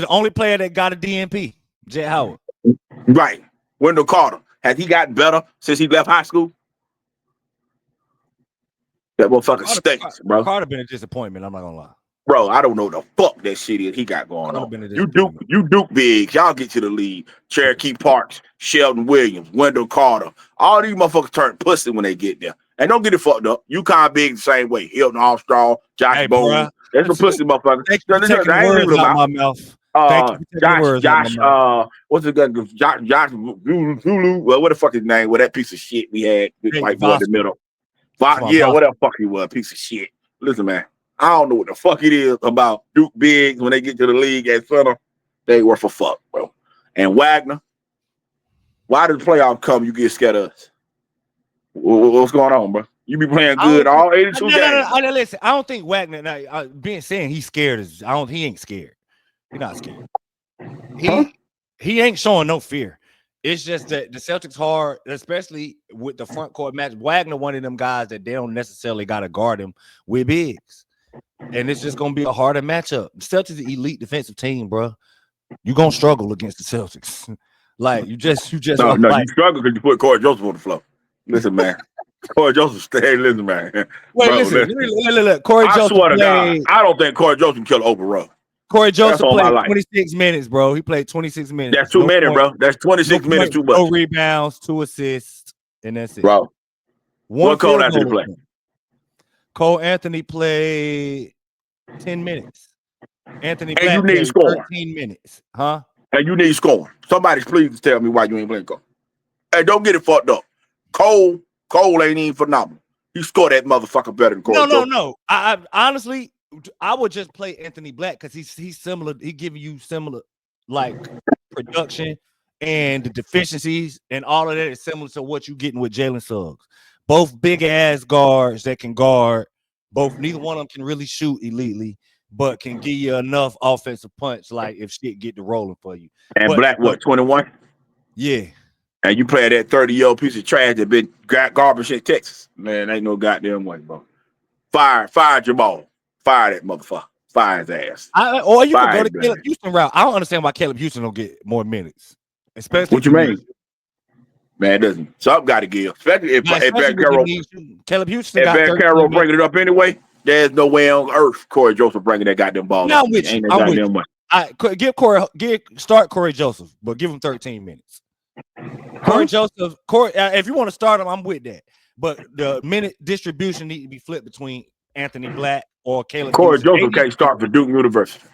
the only player that got a DNP. Jet Howard. Right. Wendell Carter. Has he gotten better since he left high school? That motherfucker stinks, bro. Carter been a disappointment. I'm not gonna lie. Bro, I don't know the fuck that shit is he got going Carter on. been a You Duke disappointment. big. Y'all get to the league. Cherokee Parks, Sheldon Williams, Wendell Carter. All these motherfuckers turn pussy when they get there. And don't get it fucked up. UConn big the same way. Hilton Armstrong, Josh Hey, Bowles. bruh. That's the pussy motherfucker. Thank you for taking the I ain't leaving words them out out. my mouth. Thank you for taking the words out my mouth. What's the guy? Josh Zulu. Well, what the fuck his name? Well, that piece of shit we had, this Hey, white boy in the Vosper. middle. Come on, Yeah, Vosper. whatever fuck he was, piece of shit. Listen, man. I don't know what the fuck it is about Duke bigs when they get to the league at center. They ain't worth a fuck, bro. And Wagner, why does the playoff come? You get scared of us. What's going on, bro? You be playing good all 82 games. No, listen, I don't think Wagner. Now, being saying he's scared is. He ain't scared. He's not scared. He ain't showing no fear. It's just that the Celtics hard, especially with the front court match. Wagner, one of them guys that they don't necessarily got to guard him with bigs, and it's just gonna be a harder matchup. The Celtics is an elite defensive team, bro. You gonna struggle against the Celtics. Like you just. No, you struggle because you put Corey Joseph on the floor. Listen, man. Corey Joseph, listen, man. Wait, bro, listen. Look. Corey Joseph. I swear to God, I don't think Corey Joseph can kill an open run. Corey Joseph played 26 minutes, bro. He played 26 minutes. That's too many, bro. That's 26 minutes too much. No rebounds, 2 assists, and that's it. Bro. What Cole Anthony play? Cole Anthony played 10 minutes. Anthony Black you need scoring. 13 minutes. Huh? And you need scoring. Somebody please tell me why you ain't playing Cole. Hey, don't get it fucked up. Cole ain't even phenomenal. He scored that motherfucker better than Corey. No. I honestly, I would just play Anthony Black because he's similar. He giving you similar like production and the deficiencies and all of that is similar to what you getting with Jalen Suggs. Both big ass guards that can guard. Neither one of them can really shoot elitely, but can give you enough offensive punch. Like if shit get to rolling for you. And Black, what 21? Yeah. And you play that 30-year-old piece of trash that been garbage in Texas. Man, ain't no goddamn way, bro. Fire Jamal. Fire that motherfucker. Fire his ass. Or you can go to Caleb Houston route. I don't understand why Caleb Houston don't get more minutes. Especially what you mean? Man, it doesn't. Something got to give. Especially if Ben Carroll. Caleb Houston if Ben Carroll bringing it up anyway, there's no way on earth Corey Joseph bringing that goddamn ball up. Start Corey Joseph, but give him 13 minutes. Corey Joseph, if you want to start him, I'm with that. But the minute distribution need to be flipped between Anthony Black or Caleb. Corey Joseph can't start for Duke University.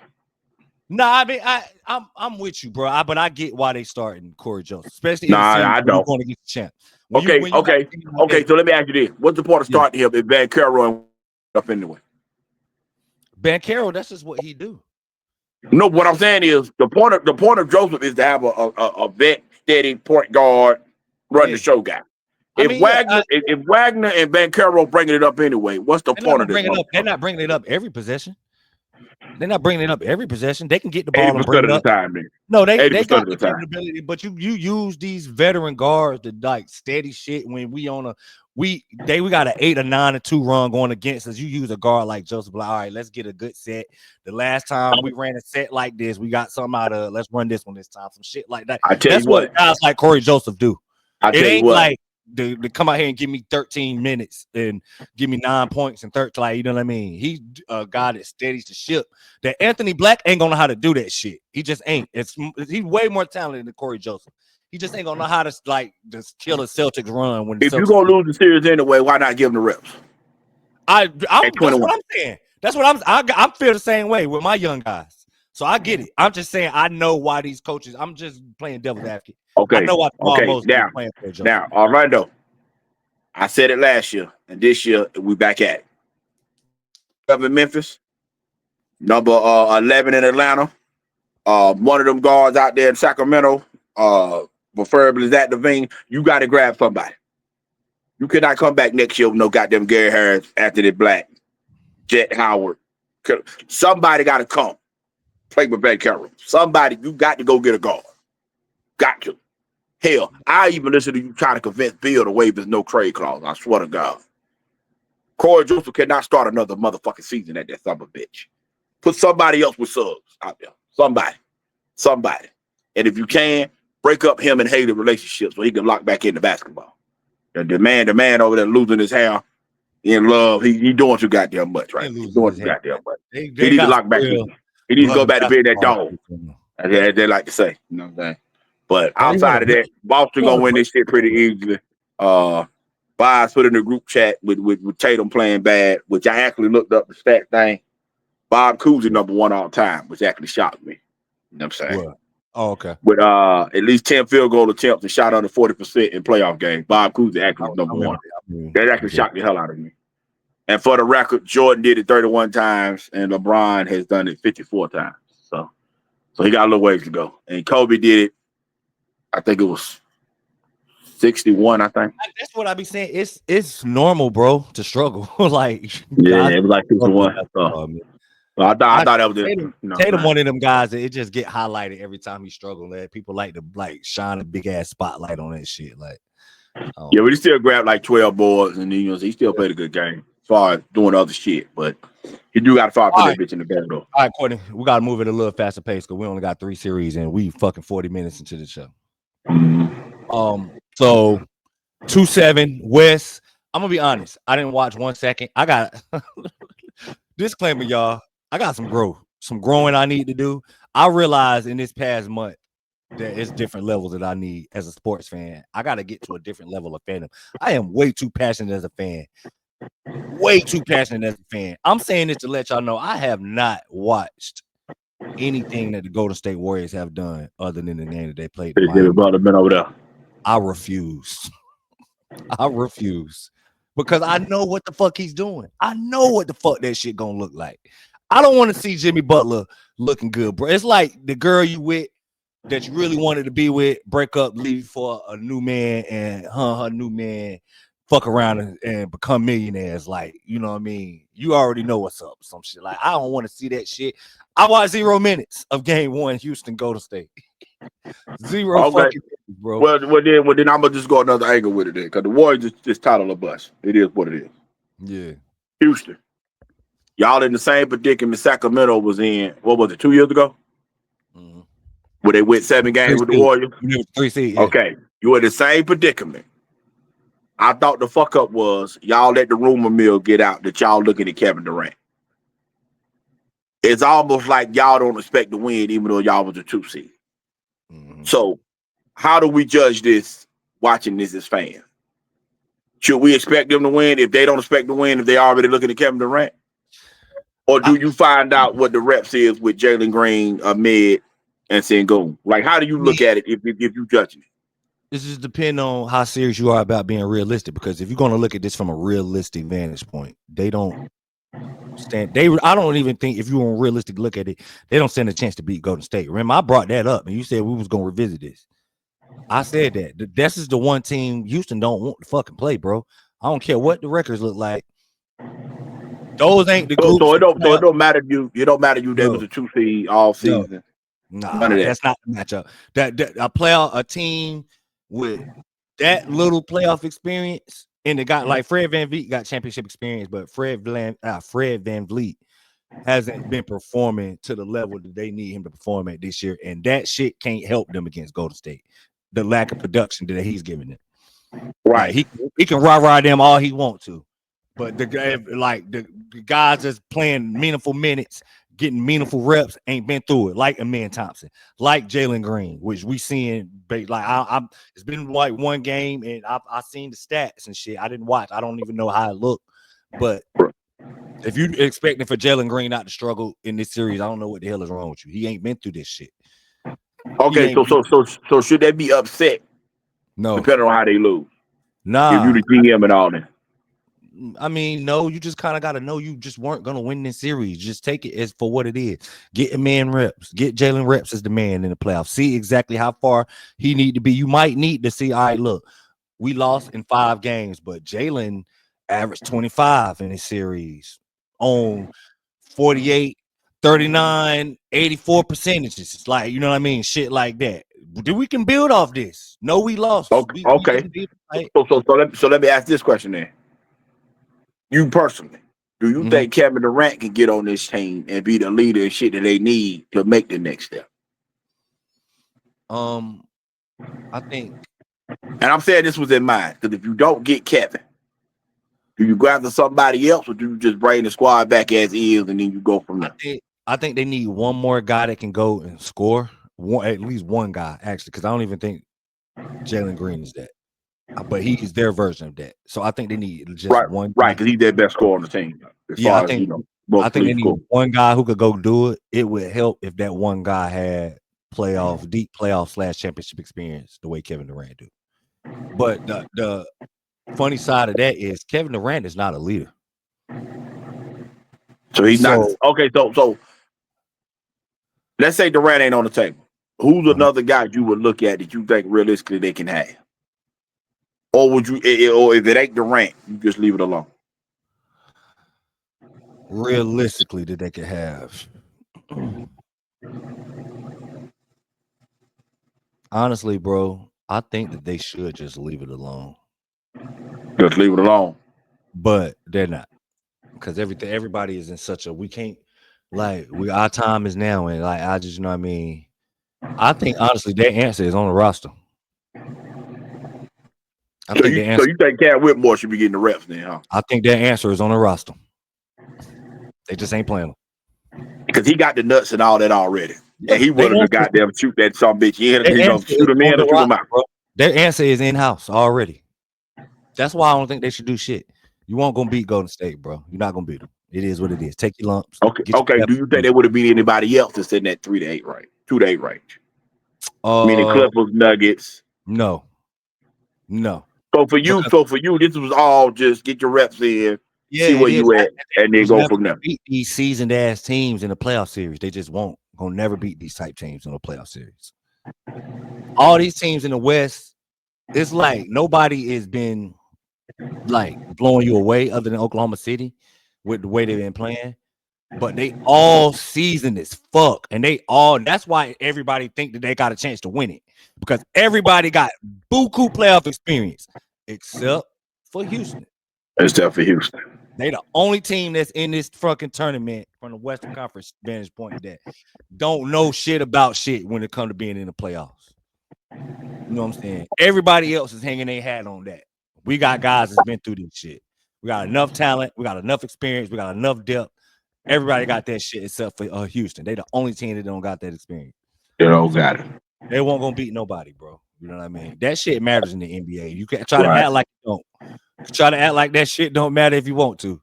No, I mean I'm with you, bro. But I get why they starting Corey Joseph, especially. I don't. Want to get the champ. Okay. So let me ask you this: what's the point of starting him if Ben Carroll up anyway? Ben Carroll, that's just what he do. No, what I'm saying is the point of Joseph is to have a vet, steady point guard, run the show guy. If Wagner and Ben Carroll bringing it up anyway, what's the point of this? They're not bringing it up every possession. They can get the ball and bring it up. No, they got the capability, but you use these veteran guards to like steady shit when we got an 8 or 9 or 2 run going against us. You use a guard like Joseph, like, all right, let's get a good set. The last time we ran a set like this, we got something out of. Let's run this one this time, some shit like that. That's what guys like Corey Joseph do. It ain't like to come out here and give me 13 minutes and give me 9 points and 13. Like, you know what I mean? He's a guy that steadies the ship. That Anthony Black ain't gonna know how to do that shit. He just ain't. He's way more talented than Corey Joseph. He just ain't gonna know how to just kill a Celtics run. If you're gonna lose the series anyway, why not give him the reps? That's what I'm saying. That's what I feel the same way with my young guys. So I get it. I'm just saying I know why these coaches. I'm just playing devil's advocate. Okay. I know why now, Orlando. I said it last year, and this year we back at it. In Memphis, number 11 in Atlanta. One of them guards out there in Sacramento, preferably Zach LaVine. You got to grab somebody. You cannot come back next year with no goddamn Gary Harris, Anthony Black, Jet Howard. Somebody got to come play with Ben Carroll. Somebody, you got to go get a guard. Got to. Hell, I even listen to you trying to convince Bill to waive his no trade clause. I swear to God. Corey Joseph cannot start another motherfucking season at that summer bitch. Put somebody else with Suggs out there. Somebody. And if you can, break up him and Haley relationship so he can lock back into basketball. The man over there losing his hair in love. He doing too goddamn much, right? He's doing too goddamn much. He needs to lock back. He needs to go back to being that dog. As they like to say. You know what I'm saying? But outside of that, Boston gonna win this shit pretty easily. Boz put in the group chat with Tatum playing bad, which I actually looked up the stat thing. Bob Cousy #1 all time, which actually shocked me. You know what I'm saying? What? Oh, okay. With at least 10 field goal attempts and shot under 40% in playoff games. Bob Cousy actually #1. That actually shocked the hell out of me. And for the record, Jordan did it 31 times, and LeBron has done it 54 times. So he got a little ways to go. And Kobe did it, I think it was 61, I think. That's what I be saying. It's normal, bro, to struggle. Like Yeah, guys it was like struggle in 61. basketball, man. So I thought that was it. Tatum one of them guys that it just get highlighted every time he struggle. That people like to shine a big ass spotlight on that shit. Like, yeah, but he still grabbed like 12 boards, and then, he still played a good game as far as doing other shit. But he do got to fire for that bitch in the back though. All right, Courtney, we got to move it a little faster pace because we only got 3 series and we fucking 40 minutes into the show. So 2-7 West. I'm gonna be honest. I didn't watch 1 second. I got disclaimer, y'all. I got some growing I need to do. I realized in this past month that it's different levels that I need as a sports fan. I got to get to a different level of fandom. I am way too passionate as a fan. Way too passionate as a fan. I'm saying this to let y'all know I have not watched anything that the Golden State Warriors have done other than the game that they played. Been over there. I refuse. I refuse because I know what the fuck he's doing. I know what the fuck that shit gonna look like. I don't want to see Jimmy Butler looking good, bro. It's like the girl you with that you really wanted to be with, break up, leave for a new man, and her new man fuck around and become millionaires. Like, you know what I mean? You already know what's up. Some shit. Like, I don't want to see that shit. I watched 0 minutes of game 1, Houston Golden State. 0 fucking minutes, bro. Well, then I'm gonna just go another angle with it then, because the Warriors just title a bus. It is what it is. Yeah. Houston. Y'all in the same predicament Sacramento was in, what was it, 2 years ago? Mm-hmm. Where they went 7 games with the Warriors? 3 seed, yeah. Okay. You were in the same predicament. I thought the fuck up was y'all let the rumor mill get out that y'all looking at Kevin Durant. It's almost like y'all don't expect to win, even though y'all was a 2 seed. Mm-hmm. So how do we judge this watching this as fans? Should we expect them to win if they don't expect to win if they already looking at Kevin Durant? Or do you find out what the reps is with Jalen Green, Ahmed, and Sengun? Like, how do you look at it if you judge it? This just depends on how serious you are about being realistic. Because if you're going to look at this from a realistic vantage point, they don't stand. I don't even think if you want to realistic look at it, they don't stand a chance to beat Golden State. Remember, I brought that up, and you said we was going to revisit this. I said that this is the one team Houston don't want to fucking play, bro. I don't care what the records look like. Those ain't the groups. So it don't matter you. It don't matter you. They was a 2 seed all season. Nah, that's not the matchup. That a team with that little playoff experience, and they got like Fred VanVleet got championship experience, but Fred VanVleet hasn't been performing to the level that they need him to perform at this year, and that shit can't help them against Golden State. The lack of production that he's giving them. Right, like, he can rah them all he wants to. But the guys that's playing meaningful minutes, getting meaningful reps, ain't been through it. Like Amen Thompson, like Jalen Green, which we seeing. Like it's been like one game, and I seen the stats and shit. I didn't watch. I don't even know how it looked. But if you expecting for Jalen Green not to struggle in this series, I don't know what the hell is wrong with you. He ain't been through this shit. Okay, so should they be upset? No, depending on how they lose. Nah, if you the GM and all that. I mean, no, you just kind of got to know you just weren't going to win this series. Just take it as for what it is. Get a man reps. Get Jalen reps as the man in the playoffs. See exactly how far he need to be. You might need to see, all right, look, we lost in 5 games, but Jalen averaged 25 in this series on 48, 39, 84 percentages. It's like, you know what I mean? Shit like that. We can build off this. No, we lost. Okay. So let me ask this question then. You personally, do you think Kevin Durant can get on this team and be the leader and shit that they need to make the next step? I think, and I'm saying this was in mind because if you don't get Kevin, do you go after somebody else or do you just bring the squad back as is and then you go from there? I think they need one more guy that can go and score. At least one guy, actually, because I don't even think Jalen Green is that. But he's their version of that. So I think they need just one. Right, because he's their best scorer on the team. I think they need one guy who could go do it. It would help if that one guy had deep playoff / championship experience the way Kevin Durant do. But the funny side of that is Kevin Durant is not a leader. So he's not So okay. So let's say Durant ain't on the table. Who's another guy you would look at that you think realistically they can have? Or would you, or if it ain't Durant, you just leave it alone? realistically, that they could have. Honestly, bro, I think that they should just leave it alone, Just leave it alone. but they're not because everybody is in such a we can't our time is now, and like I just you know what I mean. I think honestly, their answer is on the roster. I So think you their so answer. you think Cam Whitmore should be getting the reps then, huh? I think their answer is on the roster. They just ain't playing them. Because he got the nuts and all that already. Yeah, And he their willing to answer, goddamn shoot that some bitch in. their You know, answer is shoot him on in the or shoot him roster, out. bro. Their answer is in house already. That's why I don't think they should do shit. You won't gonna beat Golden State, bro. You're not gonna beat them. It is what it is. Take your lumps. Okay. Get Okay. your Do you think they would have beat anybody else that's in that 3 to 8 range? 2 to 8 range. Meaning uh Clippers, Nuggets. no, no. So for you, Because this was all just get your reps in, yeah, see it where is. you at, and then Was go never from gonna there. beat these seasoned ass teams in the playoff series. They just won't. Gonna never beat these type teams in the playoff series. All these teams in the West, it's like nobody has been like blowing you away other than Oklahoma City with the way they've been playing. But they all seasoned as fuck, and that's why everybody think that they got a chance to win it because everybody got buku playoff experience except for Houston. Except for Houston. They the only team that's in this fucking tournament from the Western Conference vantage point that don't know shit about shit when it comes to being in the playoffs. You know what I'm saying? Everybody else is hanging their hat on that. We got guys that's been through this shit. We got enough talent. We got enough experience. We got enough depth. Everybody got that shit except for Houston. They the only team that don't got that experience. You know, got it. They won't gonna beat nobody, bro. You know what I mean? That shit matters in the NBA. You can try to Right. act like it don't. Try to act like that shit don't matter if you want to,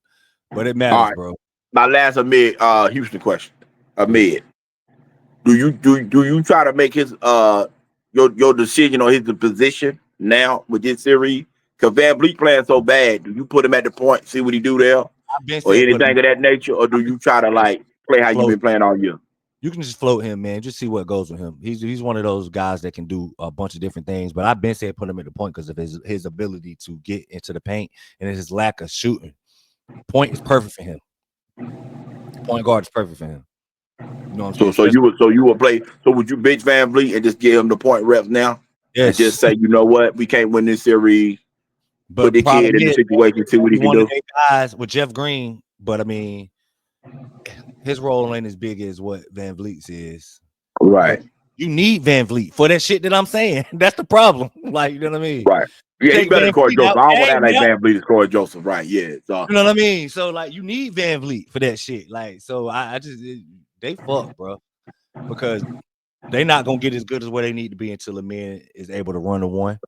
but it All matters, right. bro. My last Amid Houston question. Yeah. Amid. Do you try to make his your decision on his position now with this series? Because Van Vliet playing so bad, do you put him at the point, see what he do there, I've been or said put him. anything of that nature, or do I've been you try to like play how you float. been playing all year? You can just float him, man. Just see what goes with him. He's one of those guys that can do a bunch of different things. But I've been said put him at the point because of his ability to get into the paint and his lack of shooting. Point is perfect for him. Point guard is perfect for him. You know what I'm saying? So you would play. So would you bench Van Vliet and just give him the point reps now, and Yes, just say, you know what, we can't win this series. Put but the problem kid in the is situation, see what he he's can one of do. their guys with Jeff Green. But I mean, his role ain't as big as what Van Vliet's is. And Right. you need Van Vliet for that shit that I'm saying. That's the problem. Like, you know what I mean? Right. Yeah, he Take better Van than Corey Vliet Joseph. out I don't want to game act like now. Van Vliet is Corey Joseph. Right. Yeah. So You know what I mean? So like you need Van Vliet for that shit. Like, so I just they fuck, bro. Because they not gonna get as good as where they need to be until the man is able to run the one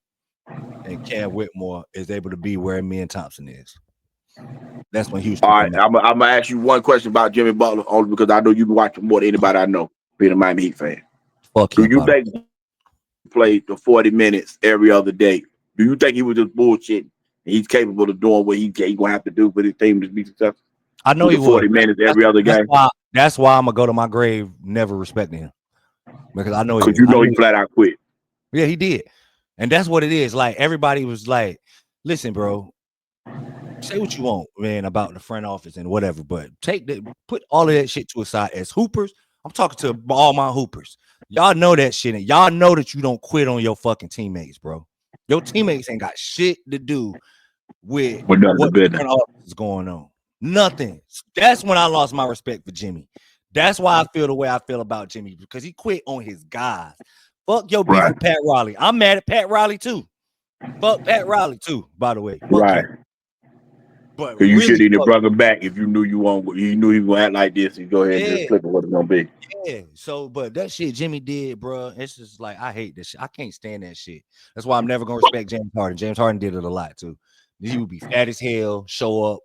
and Cam Whitmore is able to be where Amen Thompson is. That's when Houston all right, come out. I'm gonna ask you one question about Jimmy Butler only because I know you've been watching more than anybody I know, being a Miami Heat fan. Fuck Do him, you by the way. think he played the 40 minutes every other day? Do you think he was just bullshit and he's capable of doing what he gonna have to do for his team to be successful? I know With he the would. 40 minutes every other game? That's why I'm gonna go to my grave never respecting him. Because I know he Because would. you know he flat out quit. Yeah, he did. And that's what it is. Like everybody was like, listen, bro, say what you want, man, about the front office and whatever, but put all of that shit to a side as hoopers. I'm talking to all my hoopers. Y'all know that shit, and y'all know that you don't quit on your fucking teammates, bro. Your teammates ain't got shit to do with With none of the what the business. front office is going on. Nothing. That's when I lost my respect for Jimmy. That's why I feel the way I feel about Jimmy because he quit on his guys. Fuck your beef Right. with Pat Riley. I'm mad at Pat Riley too. Fuck Pat Riley too, by the way. Fuck Right. him. But Because you should really, either bring him back if you knew you knew he was gonna act like this. You go ahead and just flip it what it's gonna be. yeah. So, but that shit Jimmy did, bro. It's just like I hate this shit. I can't stand that shit. That's why I'm never gonna respect James Harden. James Harden did it a lot too. He would be fat as hell, show up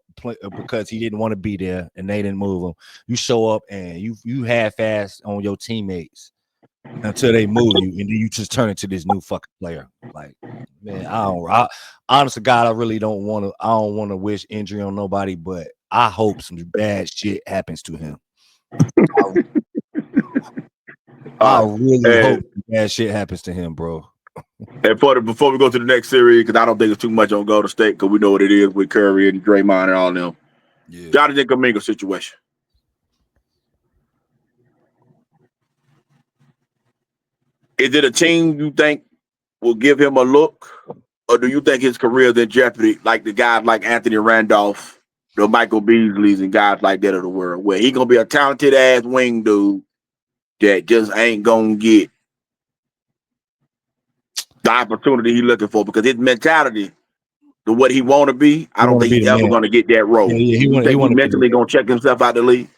because he didn't want to be there and they didn't move him. You show up and you half-ass on your teammates until they move you, and then you just turn into this new fucking player. Like, man, honest to God, I really don't want to. I don't want to wish injury on nobody, but I hope some bad shit happens to him. I All right. really hope some bad shit happens to him, bro. And before we go to the next series, because I don't think it's too much on Golden State, because we know what it is with Curry and Draymond and all them. Yeah. Jonathan Kuminga situation. Is it a team you think will give him a look, or do you think his career is in jeopardy, like the guys like Anthony Randolph, the Michael Beasleys, and guys like that of the world, where he gonna be a talented ass wing dude that just ain't gonna get the opportunity he's looking for because his mentality to what he want to be, I He don't want to think be he's the ever man. gonna get that role. Yeah, You he think he want to be mentally gonna check himself out the league?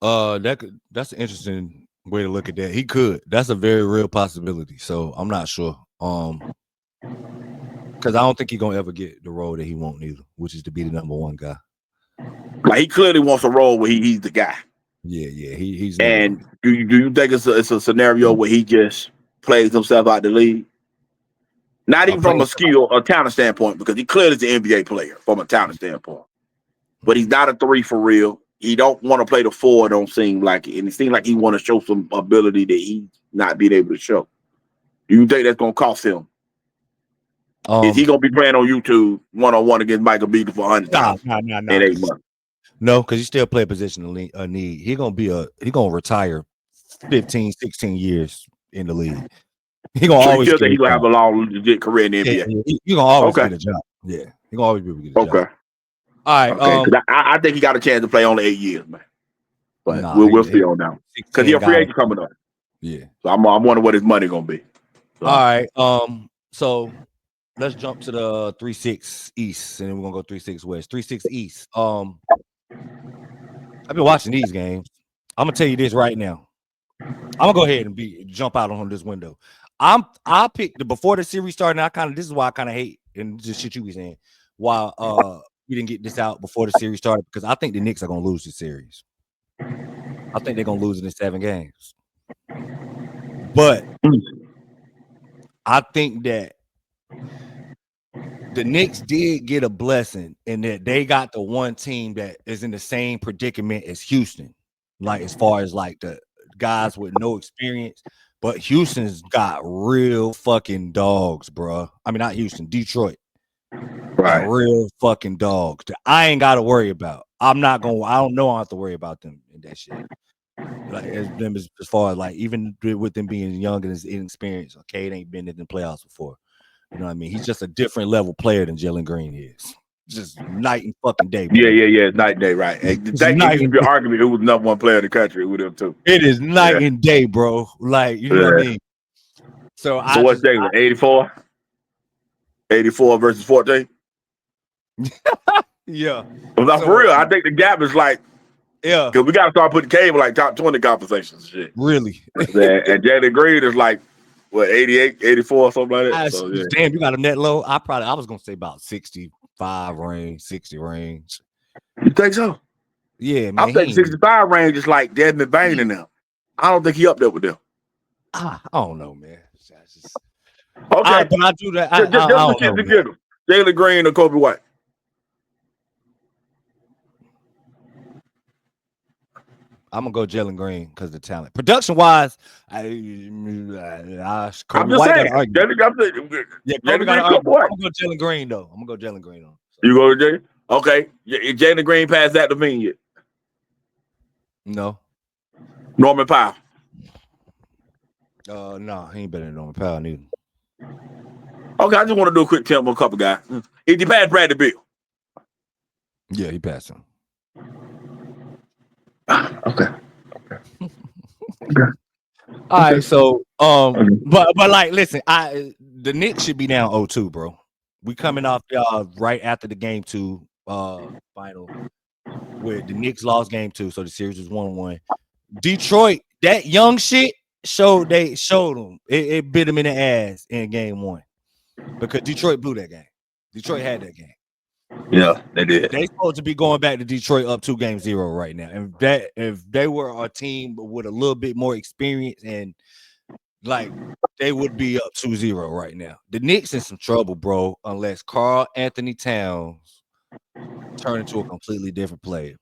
that's an interesting way to look at that. He could. That's a very real possibility. So I'm not sure. Because I don't think he's gonna ever get the role that he won't either, which is to be the number one guy. Like he clearly wants a role where he's the guy. Yeah. He's never And gonna do you think it's a scenario where he just plays himself out the league? Not even play from a skill or talent standpoint, because he clearly is an NBA player from a talent standpoint. But he's not a three for real. He don't want to play the four, don't seem like it. And it seems like he want to show some ability that he's not being able to show. Do you think that's gonna cost him? Is he gonna be playing on YouTube one-on-one against Michael Beasley for 100,000 in 8 months? No, because he still play a position of need. He gonna retire 15, 16 years in the league. He gonna So you always still get think a he's gonna job. have a long, legit career in the NBA? He gonna always Okay. get a job. Yeah, he gonna always be able to get a job. Okay. All right. Okay. 'Cause I think he got a chance to play only 8 years, man. But Nah, we'll see on that. Because he's a free agent coming up. Yeah. So I'm wondering what his money gonna be. So, All right. So let's jump to the 3-6 East, and then we're gonna go 3-6 West. 3-6 East. I've been watching these games. I'm gonna tell you this right now. I'm gonna go ahead and jump out on this window. I picked before the series started. This is why I kind of hate and just shit you be saying why we didn't get this out before the series started, because I think the Knicks are gonna lose the series. I think they're gonna lose it in 7 games. But I think that the Knicks did get a blessing in that they got the one team that is in the same predicament as Houston, like as far as like the guys with no experience. But Houston's got real fucking dogs, bro. I mean, not Houston, Detroit. right. Got real fucking dogs that I ain't got to worry about. I don't know I don't have to worry about them in that shit. Like as far as like even with them being young and inexperienced, okay, it ain't been in the playoffs before. You know what I mean? He's just a different level player than Jalen Green is. Just night and fucking day, bro. Yeah. Night and day, right. It used to be an argument who was the number one player in the country with him too. It is night and day, bro. Like, you know what I mean? So what's Jalen? 84? 84 versus 14? Yeah. Well, for real, I think the gap is like, yeah, because we got to start putting cable like top 20 conversations and shit. Really? And Jalen Green is like, what, 88, 84, something like that? So, yeah. Damn, you got a net low? I was going to say about 65 range, 60 range. You think so? Yeah, man. I think 65 range is like Desmond Bain and them. I don't think he up there with them. I don't know, man. Okay. But I do that. Jalen Green or Kobe White? I'm gonna go Jalen Green because of the talent. Production wise, Kobe White got to argue. Kobe got to argue. I'm gonna go Jalen Green though. I'm gonna go Jalen Green on. So. You go to Jalen? Okay. Is Jalen Green past that Levine yet? No. Norman Powell? No, he ain't better than Norman Powell neither. Okay, I just want to do a quick tip on a couple guys. He passed Bradley Beal. Yeah, he passed him. Okay. All right, so but like listen, the Knicks should be down 0-2, bro. We coming off right after the game 2 final where the Knicks lost game 2, so the series was 1-1. Detroit, that young shit showed them. It bit them in the ass in game 1 because Detroit blew that game. Detroit had that game. Yeah, they did. They supposed to be going back to Detroit up 2-0 right now. And if they were a team with a little bit more experience and like they would be up 2-0 right now. The Knicks in some trouble, bro, unless Karl Anthony Towns turn into a completely different player.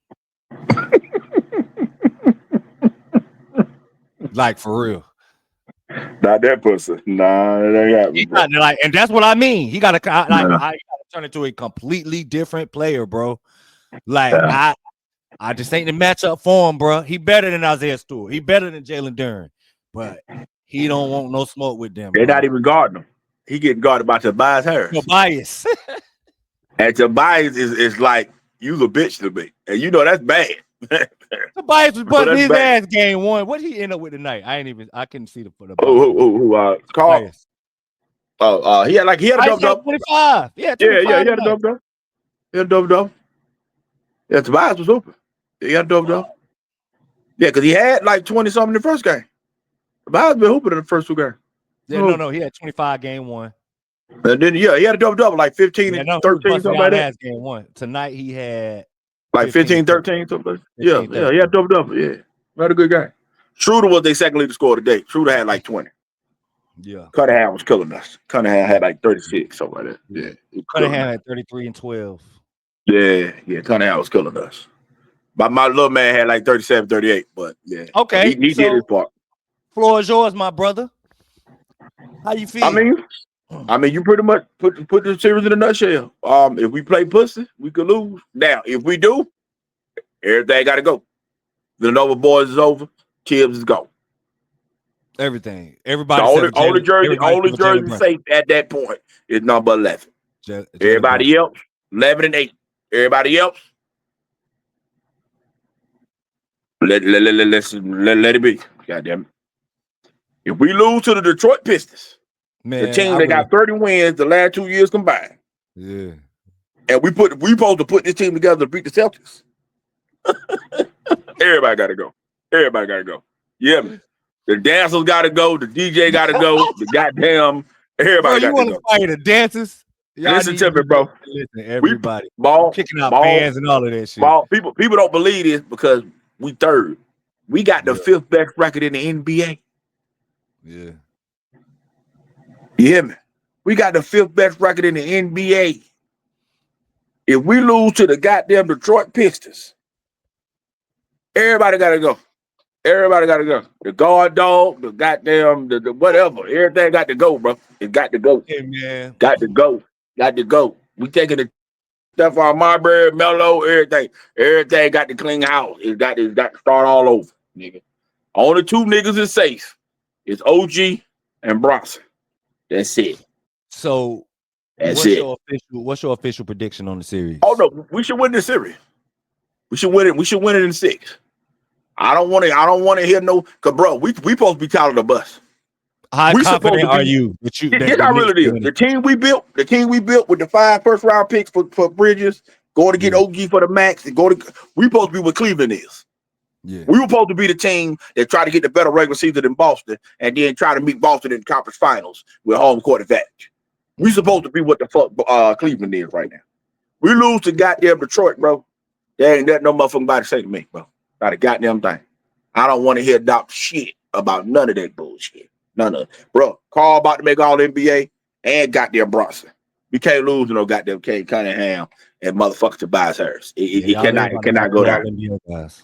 Like for real. Not that pussy. Nah, that ain't happening, He's bro. not like, and that's what I mean. He got to Nah. turn into a completely different player, bro. Like Yeah. I just ain't the matchup for him, bro. He better than Isaiah Stewart. He better than Jalen Duren, but he don't want no smoke with them, They're bro. not even guarding him. He getting guarded by Tobias Harris. No bias. And Tobias is like, you a bitch to me. And you know that's bad. Tobias was Bro, busting that's his bad. ass game one. What did he end up with tonight? I couldn't see the box. Carl. Tobias. He had a Tobias got double. 25. Yeah, Yeah, 25 he had a tonight. double. He had a double. Yeah, Tobias was open. He had a double. Yeah, because he had like 20 something in the first game. Tobias been hooping in the first two games. Yeah, no, he had 25 game one. And then he had a double like 15 Yeah, and no, he was 13, busting something like y'all that. ass game one. Tonight he had Like 15, 13. 13, something like that. 15, Yeah, he had double. Yeah. Had a good game. Schroeder was their second leading scorer today. Schroeder had like 20. Yeah. Cunningham was killing us. Cunningham had like 36, something like that. Yeah. Cunningham had 33 and 12. Yeah. Cunningham was killing us. But my little man had like 37, 38. But yeah. Okay. He did his part. Floor is yours, my brother. How you feel? I mean, you pretty much put the series in a nutshell. If we play pussy, we could lose. Now, if we do, everything got to go. Villanova boys is over. Tibbs is gone. Everything. The Everybody only except jersey safe at that point is number 11. Everybody else, 11 and 8. Everybody else, let it be. Goddamn it. If we lose to the Detroit Pistons, the team that got 30 wins the last 2 years combined, yeah, and we supposed to put this team together to beat the Celtics. Everybody got to go. Everybody got to go. Yeah, man. The dancers got to go. The DJ got to go. The goddamn everybody got to go. You want to fire the dancers? Listen to me, bro. Listen, everybody. Kicking out fans and all of that shit. People don't believe this because we third. We got the fifth best record in the NBA. Yeah. You hear me? We got the fifth best record in the NBA. If we lose to the goddamn Detroit Pistons, everybody got to go. Everybody got to go. The guard dog, the goddamn, the whatever. Everything got to go, bro. It got to go. Hey, man. Got to go. Got to go. We taking the stuff on Marbury, Mello, everything. Everything got to clean house. It got to start all over, nigga. Only two niggas is safe. It's OG and Bronson. That's it. So what's your official prediction on the series? Oh no, we should win this series. We should win it. We should win it in 6. I don't want to hear no. Cause bro, we supposed to be tired of the bus. How confident are you? That I really did. The team we built with the 5 first-round picks for Bridges, going to get OG for the max, and we supposed to be what Cleveland is. Yeah. We were supposed to be the team that tried to get the better regular season than Boston, and then try to meet Boston in the conference finals with home court advantage. We supposed to be what the fuck Cleveland is right now. We lose to goddamn Detroit, bro. There ain't nothing no motherfucking body say to me, bro. Not a goddamn thing. I don't want to hear Doc shit about none of that bullshit. None of it. Bro, Carl about to make all NBA and goddamn Bronson. We can't lose to no goddamn Kane Cunningham and motherfucker Tobias Harris. It cannot go down.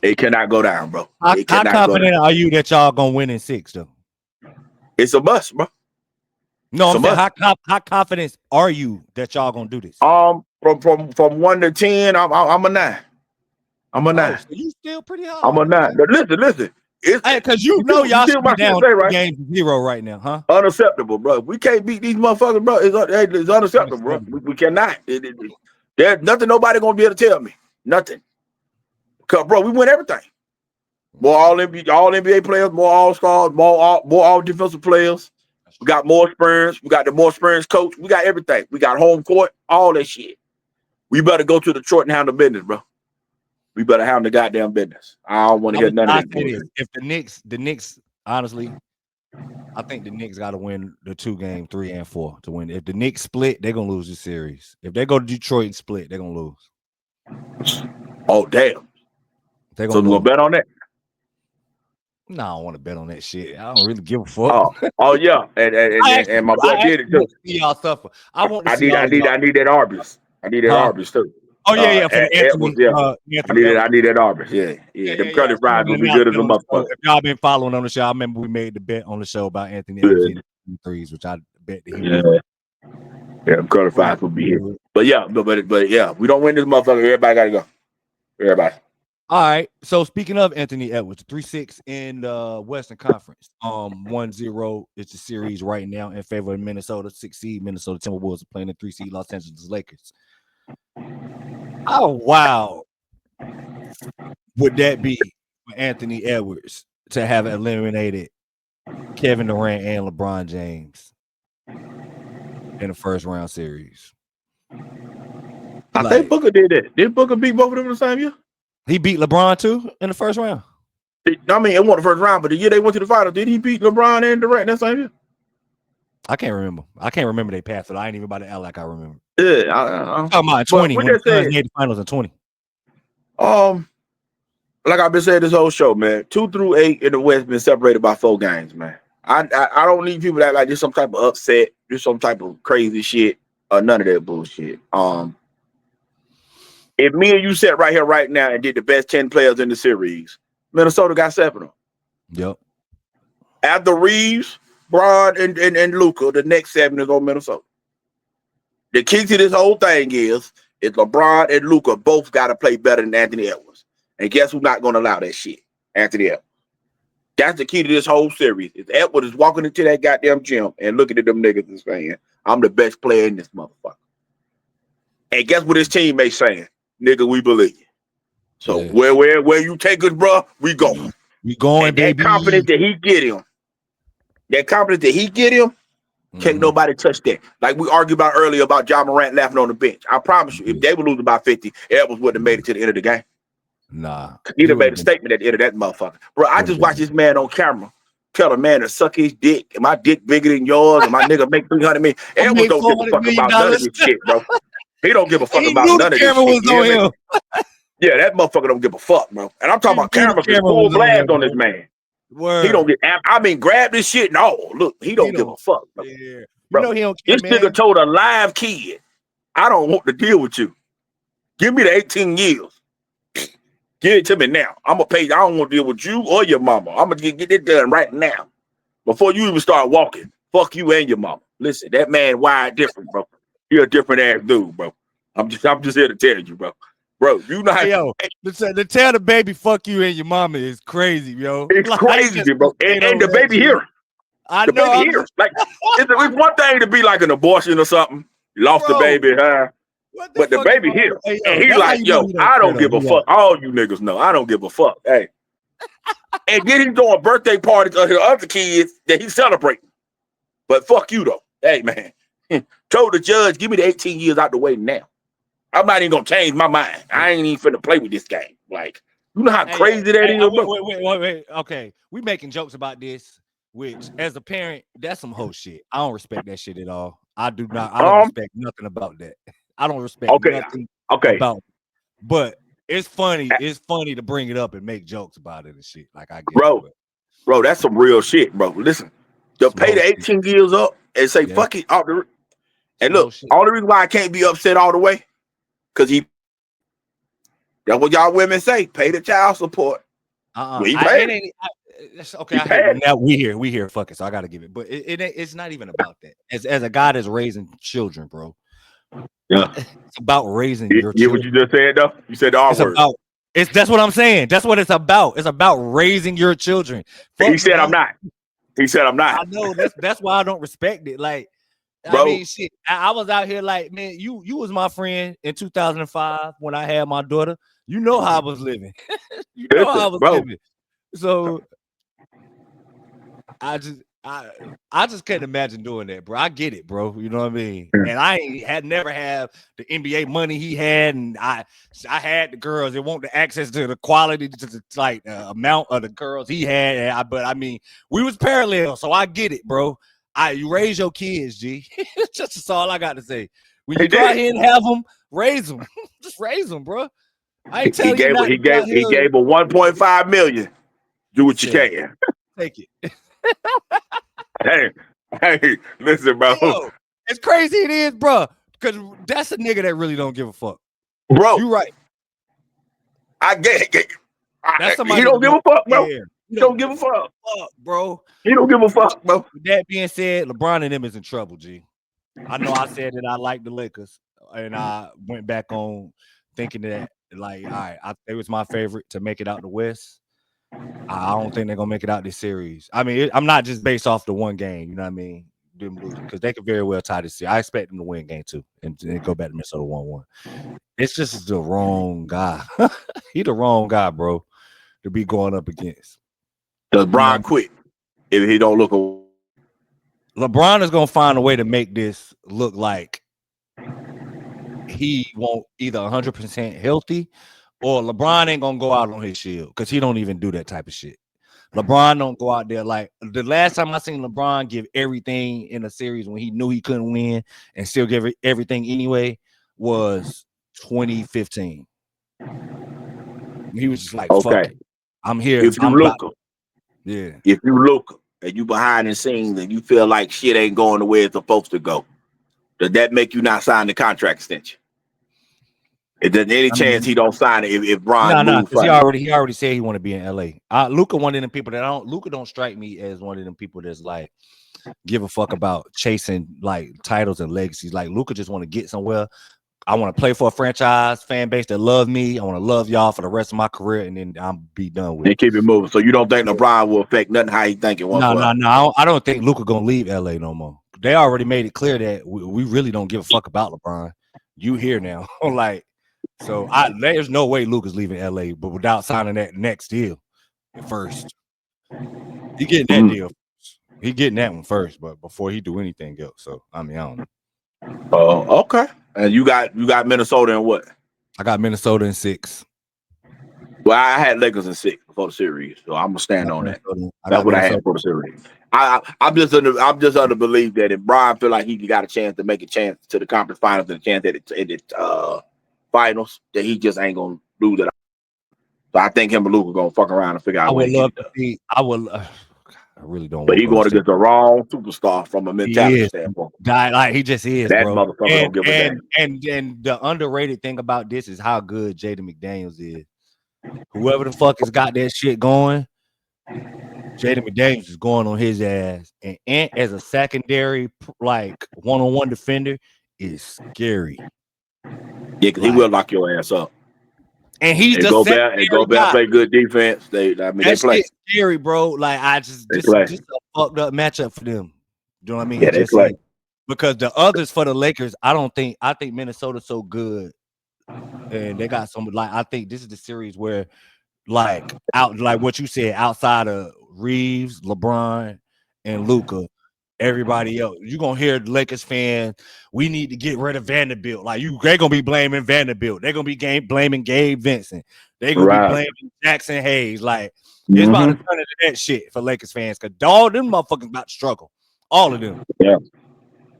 It cannot go down, bro. How confident are you that y'all gonna win in 6 though? It's a must, bro. No, I'm saying how confident are you that y'all gonna do this? From 1 to 10, I'm a 9. I'm a 9. So you still pretty high. I'm a 9. Listen. Because y'all should be down game 0 right now, huh? Unacceptable, bro. We can't beat these motherfuckers, bro. It's unacceptable, bro. We cannot. There's nothing nobody gonna be able to tell me. Nothing. Cause bro, we win everything. More all NBA players, more all-stars, more all defensive players. We got more experience. We got the more experienced coach. We got everything. We got home court, all that shit. We better go to Detroit and handle business, bro. We better handle the goddamn business. I don't want to hear none of that. If the Knicks, honestly, I think the Knicks got to win the 2 games, 3 and 4 to win. If the Knicks split, they're gonna lose the series. If they go to Detroit and split, they're gonna lose. Oh damn! They're gonna so bet on that. No, I don't want to bet on that shit. I don't really give a fuck. Oh yeah, and my boy did it too. See y'all suffer. I need that Arby's. I need that Arby's too. Oh yeah, for the Edwards, Anthony, yeah. Anthony Edwards. I need that Auburn. Yeah. Them curly fries will be good as a motherfucker. If y'all been following on the show, I remember we made the bet on the show about Anthony Edwards in threes, which I bet that he would. Yeah, them curly fries will be here. But yeah, but yeah, we don't win this motherfucker. Everybody gotta go. Everybody. All right. So speaking of Anthony Edwards, 3-6 in the Western Conference. 1-0 is the series right now in favor of Minnesota. 6 seed Minnesota Timberwolves are playing the 3 seed Los Angeles Lakers. How wild would that be for Anthony Edwards to have eliminated Kevin Durant and LeBron James in the first round series? I think Booker did that. Did Booker beat both of them the same year? He beat LeBron too in the first round. I mean, it wasn't the first round, but the year they went to the final, did he beat LeBron and Durant that same year? I can't remember. They passed it. I ain't even about to act like I remember. Yeah, I'm talking about 20 when the Suns made the finals in 20. Like I've been saying this whole show, man. 2 through 8 in the West been separated by 4 games, man. I don't need people that like this some type of upset, this some type of crazy shit, or none of that bullshit. If me and you sat right here right now and did the best 10 players in the series, Minnesota got 7 of them. Yep. After Reeves, Braun, and Luka, the next 7 is on Minnesota. The key to this whole thing is LeBron and Luka both got to play better than Anthony Edwards. And guess who's not going to allow that shit? Anthony Edwards. That's the key to this whole series. If Edwards is walking into that goddamn gym and looking at them niggas and saying, I'm the best player in this motherfucker. And guess what his teammates saying? Nigga, we believe you. So where you take us, bro, we going. We going, and baby. That confidence that he get him, can't nobody touch that. Like we argued about earlier about Ja Morant laughing on the bench. I promise you, if they would lose by 50, Edwards wouldn't have made it to the end of the game. Nah. He'd have made a statement at the end of that motherfucker. Bro, I just watched this man on camera tell a man to suck his dick. And my dick bigger than yours, and my nigga make $300 million. Edwards don't give a fuck about none of this shit, bro. He don't give a fuck about none of this shit. Was on him. Yeah, that motherfucker don't give a fuck, bro. And I'm talking about cameras with full blast on this man. Word. He don't get. I mean, grab this shit and all. Look, he don't give a fuck, bro. Yeah. Bro, you know he don't care, this nigga told a live kid, I don't want to deal with you. Give me the 18 years. Give it to me now. I'm gonna pay. I don't want to deal with you or your mama. I'm gonna get it done right now. Before you even start walking. Fuck you and your mama. Listen, that man wired different, bro. He a different ass dude, bro. I'm just here to tell you, bro. Bro, you know how to tell the baby fuck you and your mama is crazy, yo. It's like, crazy, bro. And the baby here. I the know. Baby here. Like it's one thing to be like an abortion or something. You lost the baby, huh? But the baby here. Hey, and he like, yo, I don't give a fuck. All you niggas know. I don't give a fuck. Hey. And then he's doing birthday parties of his other kids that he's celebrating. But fuck you though. Hey man. Told the judge, give me the 18 years out the way now. I'm not even gonna change my mind. I ain't even finna play with this game. Like, you know how crazy that is, bro? Wait. Okay, we making jokes about this, which as a parent, that's some whole shit. I don't respect that shit at all. I do not. I don't respect nothing about that. I don't respect nothing about it. But it's funny. It's funny to bring it up and make jokes about it and shit. Like I get bro, that's some real shit, bro. Listen, they'll pay the 18 years up and say fuck it out the. And look, all the reason why I can't be upset all the way. Cause that's what y'all women say. Pay the child support. We pay. Okay, I hear now. We here. Fuck it. So I gotta give it. But it's not even about that. As a guy that's raising children, bro. Yeah, it's about raising your children. Yeah, what you just said though. You said the R word. That's what I'm saying. That's what it's about. It's about raising your children. He said I'm not. I know. That's why I don't respect it. Like. Bro. I mean, shit. I was out here like, man, you was my friend in 2005 when I had my daughter. You know how I was living. You know how I was living. So I just couldn't imagine doing that, bro. I get it, bro. You know what I mean? And I never have the NBA money he had, and I had the girls. They want the access to the quality, to the like amount of the girls he had. But I mean, we was parallel, so I get it, bro. You raise your kids, G. That's all I got to say. When you go out here and have them, raise them. Just raise them, bro. I ain't telling you. He gave a 1.5 million. Do what you can. Take it. Hey, listen, bro. Yo, it's crazy. It is, bro. Because that's a nigga that really don't give a fuck. bro. You right. I get it. That's He somebody don't that give don't a fuck, bro. care. He don't give a fuck. Fuck, bro. He don't give a fuck, bro. With that being said, LeBron and them is in trouble, G. I know I said that I like the Lakers, and I went back on thinking that, like, all right, it was my favorite to make it out the West. I don't think they're gonna make it out this series. I mean, I'm not just based off the one game, you know what I mean? Them losing because they could very well tie this series. I expect them to win game 2 and go back to Minnesota 1-1. It's just the wrong guy. He the wrong guy, bro, to be going up against. Does Bron quit if he don't look away? LeBron is gonna find a way to make this look like he won't either 100% healthy or LeBron ain't gonna go out on his shield because he don't even do that type of shit. LeBron don't go out there like the last time I seen LeBron give everything in a series when he knew he couldn't win and still give everything anyway was 2015. He was just like, fuck it. I'm here. If you look, yeah. If you look and you behind the scenes and you feel like shit ain't going the way it's supposed to go, does that make you not sign the contract extension? Is there any chance he don't sign it if Bron moves? Because he already said he want to be in LA. Luka one of them people that Luka don't strike me as one of them people that's like give a fuck about chasing like titles and legacies. Like Luka just want to get somewhere. I want to play for a franchise fan base that love me. I want to love y'all for the rest of my career, and then I'm be done with it. And keep it moving. So you don't think LeBron will affect nothing how he thinking? No. I don't think Luka gonna leave LA no more. They already made it clear that we really don't give a fuck about LeBron. You here now, like. So there's no way Luka's leaving LA, but without signing that next deal first. He getting that deal. He getting that one first, but before he do anything else. So I mean, I don't know. Oh, okay. And you got Minnesota in what? I got Minnesota in 6. Well, I had Lakers in 6 before the series, so I'm gonna stand on that. That's what I had for the series. I'm just under belief that if Brian feel like he got a chance to make a chance to the conference finals and a chance at it finals, that he just ain't gonna lose it. So I think him and Luka gonna fuck around and figure out a way to get it done. I really don't. But he's going to get the wrong superstar from a mentality standpoint. Like he just is, that bro. Motherfucker don't give a damn. And the underrated thing about this is how good Jaden McDaniels is. Whoever the fuck has got that shit going, Jaden McDaniels is going on his ass. And Ant as a secondary, like one-on-one defender, is scary. Yeah, because he will lock your ass up. And he's just go back, play good defense. They play scary, bro. Like this is a fucked up matchup for them. You know what I mean? Yeah, they play. Because the others for the Lakers, I think Minnesota's so good, and they got some. Like I think this is the series where, like what you said, outside of Reeves, LeBron, and Luka, everybody else, you're gonna hear the Lakers fans, we need to get rid of Vanderbilt. Like they're gonna be blaming Vanderbilt. They're gonna be blaming Gabe Vincent. They're gonna be blaming Jackson Hayes. Like it's about to turn into that shit for Lakers fans because all them motherfuckers about to struggle. All of them. Yeah.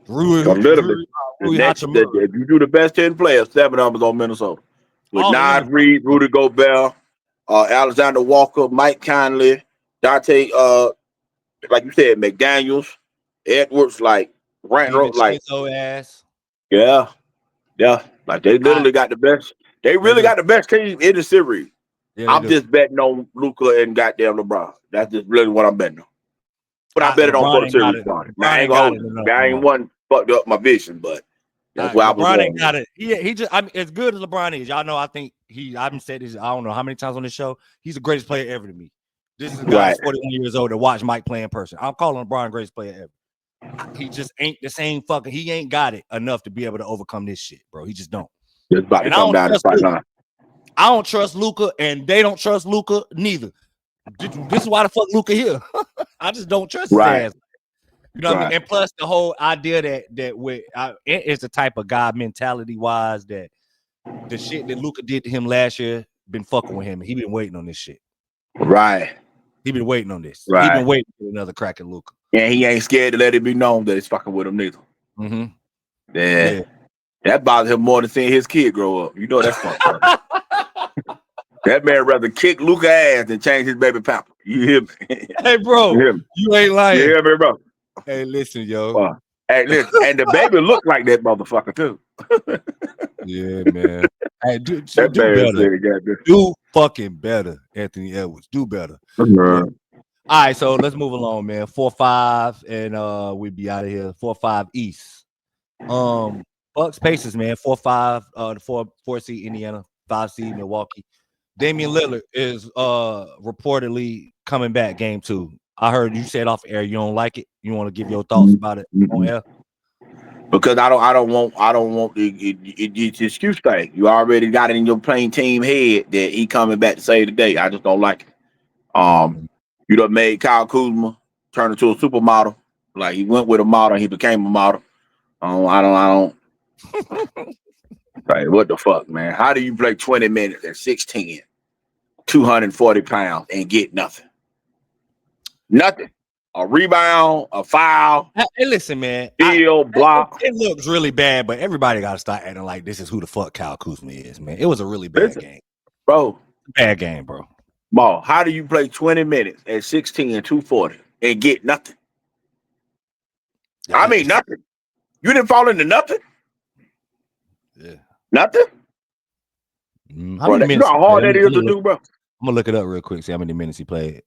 Rui if you do the best 10 players, 7 of them is on Minnesota. With Nas Reed, Rudy Gobert, Alexander Walker, Mike Conley, Dante, like you said, McDaniels, Edwards, like Randall, like ass. Yeah. Like they literally got the best. They really got the best team in the series. Yeah, I'm just betting on Luka and goddamn LeBron. That's just really what I'm betting on. But I bet it on for the series started. Now I ain't gonna hold you. I ain't one fucked up my vision, but that's why I was LeBron ain't got it. He just, I mean, as good as LeBron is, y'all know. I think I've said this. I don't know how many times on this show. He's the greatest player ever to me. This is a guy that's 41 years old to watch Mike play in person. I'm calling LeBron the greatest player ever. He just ain't the same fucking. He ain't got it enough to be able to overcome this shit, bro. He just don't. It's about to come down the fight line. I don't trust Luka, and they don't trust Luka neither. This is why the fuck Luka here. I just don't trust his ass. You know what I mean? And plus the whole idea that with it's the type of guy mentality wise that the shit that Luka did to him last year been fucking with him. He been waiting on this shit. Right. He been waiting on this. Right. He been waiting for another crack at Luka. And he ain't scared to let it be known that he's fucking with him neither. Mm-hmm. Yeah. That bothers him more than seeing his kid grow up. You know that's fucked up. That man rather kick Luka ass than change his baby papa. You hear me? Hey, bro. You ain't lying. You hear me, bro? Hey, listen, yo. Hey, listen. And the baby look like that motherfucker, too. Yeah, man. Hey, do That do man better. said, "Goddamn." Do fucking better, Anthony Edwards. Do better. But all right, so let's move along, man. 4-5, and we be out of here. 4-5 East. Bucks Pacers, man. 4-5. The four seed Indiana, 5 seed Milwaukee. Damian Lillard is reportedly coming back game 2. I heard you said off air you don't like it. You want to give your thoughts about it on air? Because I don't want it's an excuse thing. You already got it in your playing team head that he coming back to save the day. I just don't like it. You done made Kyle Kuzma turn into a supermodel. Like he went with a model, he became a model. I don't. Like, what the fuck, man? How do you play 20 minutes at 6'10", 240 pounds and get nothing? Nothing. A rebound, a foul. Hey, listen, man. Steal, block. It looks really bad, but everybody got to start acting like this is who the fuck Kyle Kuzma is, man. It was a really bad game. Bro. Bad game, bro. Ball, how do you play 20 minutes at 6'10", 240 and get nothing? I mean, nothing. You didn't fall into nothing? Yeah. Nothing? How many minutes? You know how hard that is to do, bro? I'm going to look it up real quick, see how many minutes he played.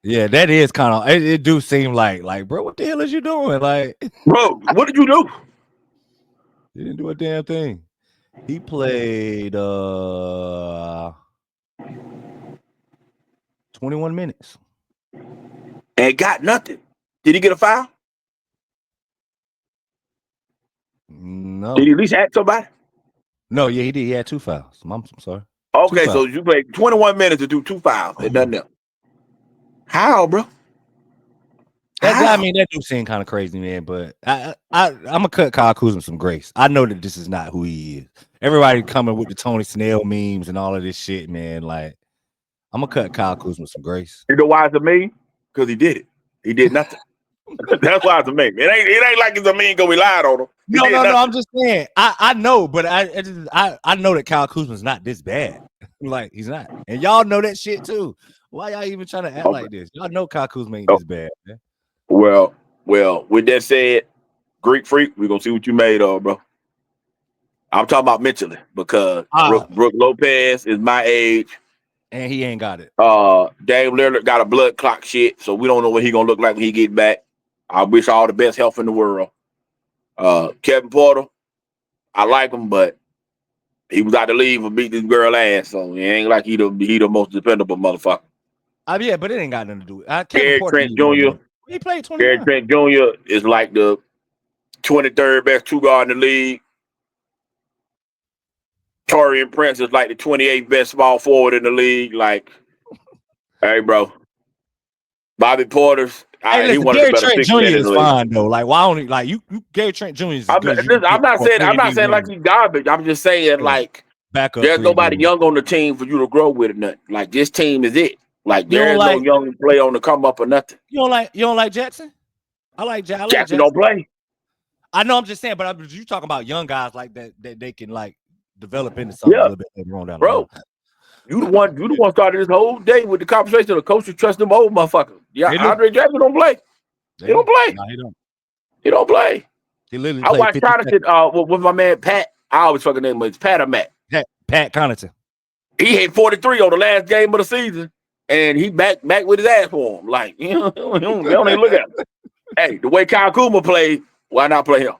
Yeah, that is kind of, it do seem like, bro, what the hell is you doing? Like, bro, what did you do? You didn't do a damn thing. He played 21 minutes. And got nothing. Did he get a foul? No. Did he at least act somebody? No, yeah, he did. He had 2 fouls. I'm sorry. Okay, so you played 21 minutes to do 2 fouls and nothing else. How, bro? I mean, that do seem kind of crazy, man. But I'm gonna cut Kyle Kuzma some grace. I know that this is not who he is. Everybody coming with the Tony Snell memes and all of this shit, man. Like, I'm gonna cut Kyle Kuzma some grace. You know why it's a meme? Because he did it. He did nothing. That's why it's a meme. It ain't like it's a meme because we lied on him. No. I'm just saying. I know, but I know that Kyle Kuzma's not this bad. Like, he's not, and y'all know that shit too. Why y'all even trying to act like this? Y'all know Kyle Kuzma ain't this bad, man. Well, with that said, Greek Freak, we're gonna see what you made of, bro. I'm talking about mentally because Brooke Lopez is my age. And he ain't got it. Dame Lillard got a blood clock shit, so we don't know what he gonna look like when he get back. I wish all the best health in the world. Kevin Porter, I like him, but he was out to leave and beat this girl ass, so it ain't like he the most dependable motherfucker. Yeah, but it ain't got nothing to do with it. Gary Trent Jr. He played 21. Gary Trent Jr. is like the 23rd best 2-guard in the league. Torian Prince is like the 28th best small forward in the league. Like, hey, bro. Bobby Porter's. Hey, listen, Gary Trent Jr. is fine though. Like, why only like you Gary Trent Jr. is I'm not saying like he's garbage. I'm just saying like there's nobody young on the team for you to grow with or nothing. Like this team is it. Like there is no young play on the come up or nothing. You don't like Jackson? I like Jackson. Don't play. I know. I'm just saying, but you talking about young guys like that they can like develop into something a little bit later on down the line. You the one started this whole day with the conversation. The coach should trust them old motherfuckers. Yeah, Andre Jackson don't play. He don't play. No, he don't. He don't play. He literally. I watched Connaughton with my man Pat. I always fucking name him. It's Pat or Matt. Pat Connaughton. He hit 43 on the last game of the season, and he back with his ass for him. Like you don't even look at him. Hey, the way Kyle Kuzma played, why not play him?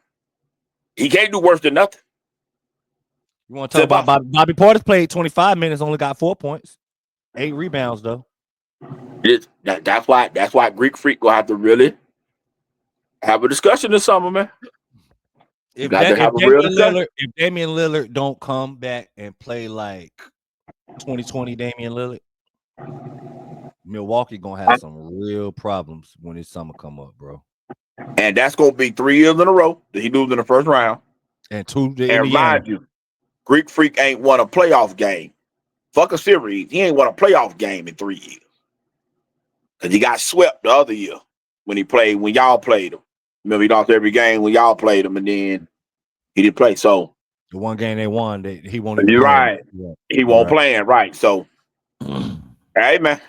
He can't do worse than nothing. You want to talk about Bobby Portis played 25 minutes, only got 4 points, 8 rebounds though. That's why Greek Freak gonna have to really have a discussion this summer, man. If Damian Lillard don't come back and play like 2020 Damian Lillard, Milwaukee gonna have some real problems when this summer come up, bro. And that's gonna be 3 years in a row that he loses in the first round. And 2 and remind you, Greek Freak ain't won a playoff game. Fuck a series. He ain't won a playoff game in 3 years. Because he got swept the other year when y'all played him. Remember, he lost every game when y'all played him, and then he didn't play. So the one game they won, he won't. You're right. He won't play, right? So, hey, man,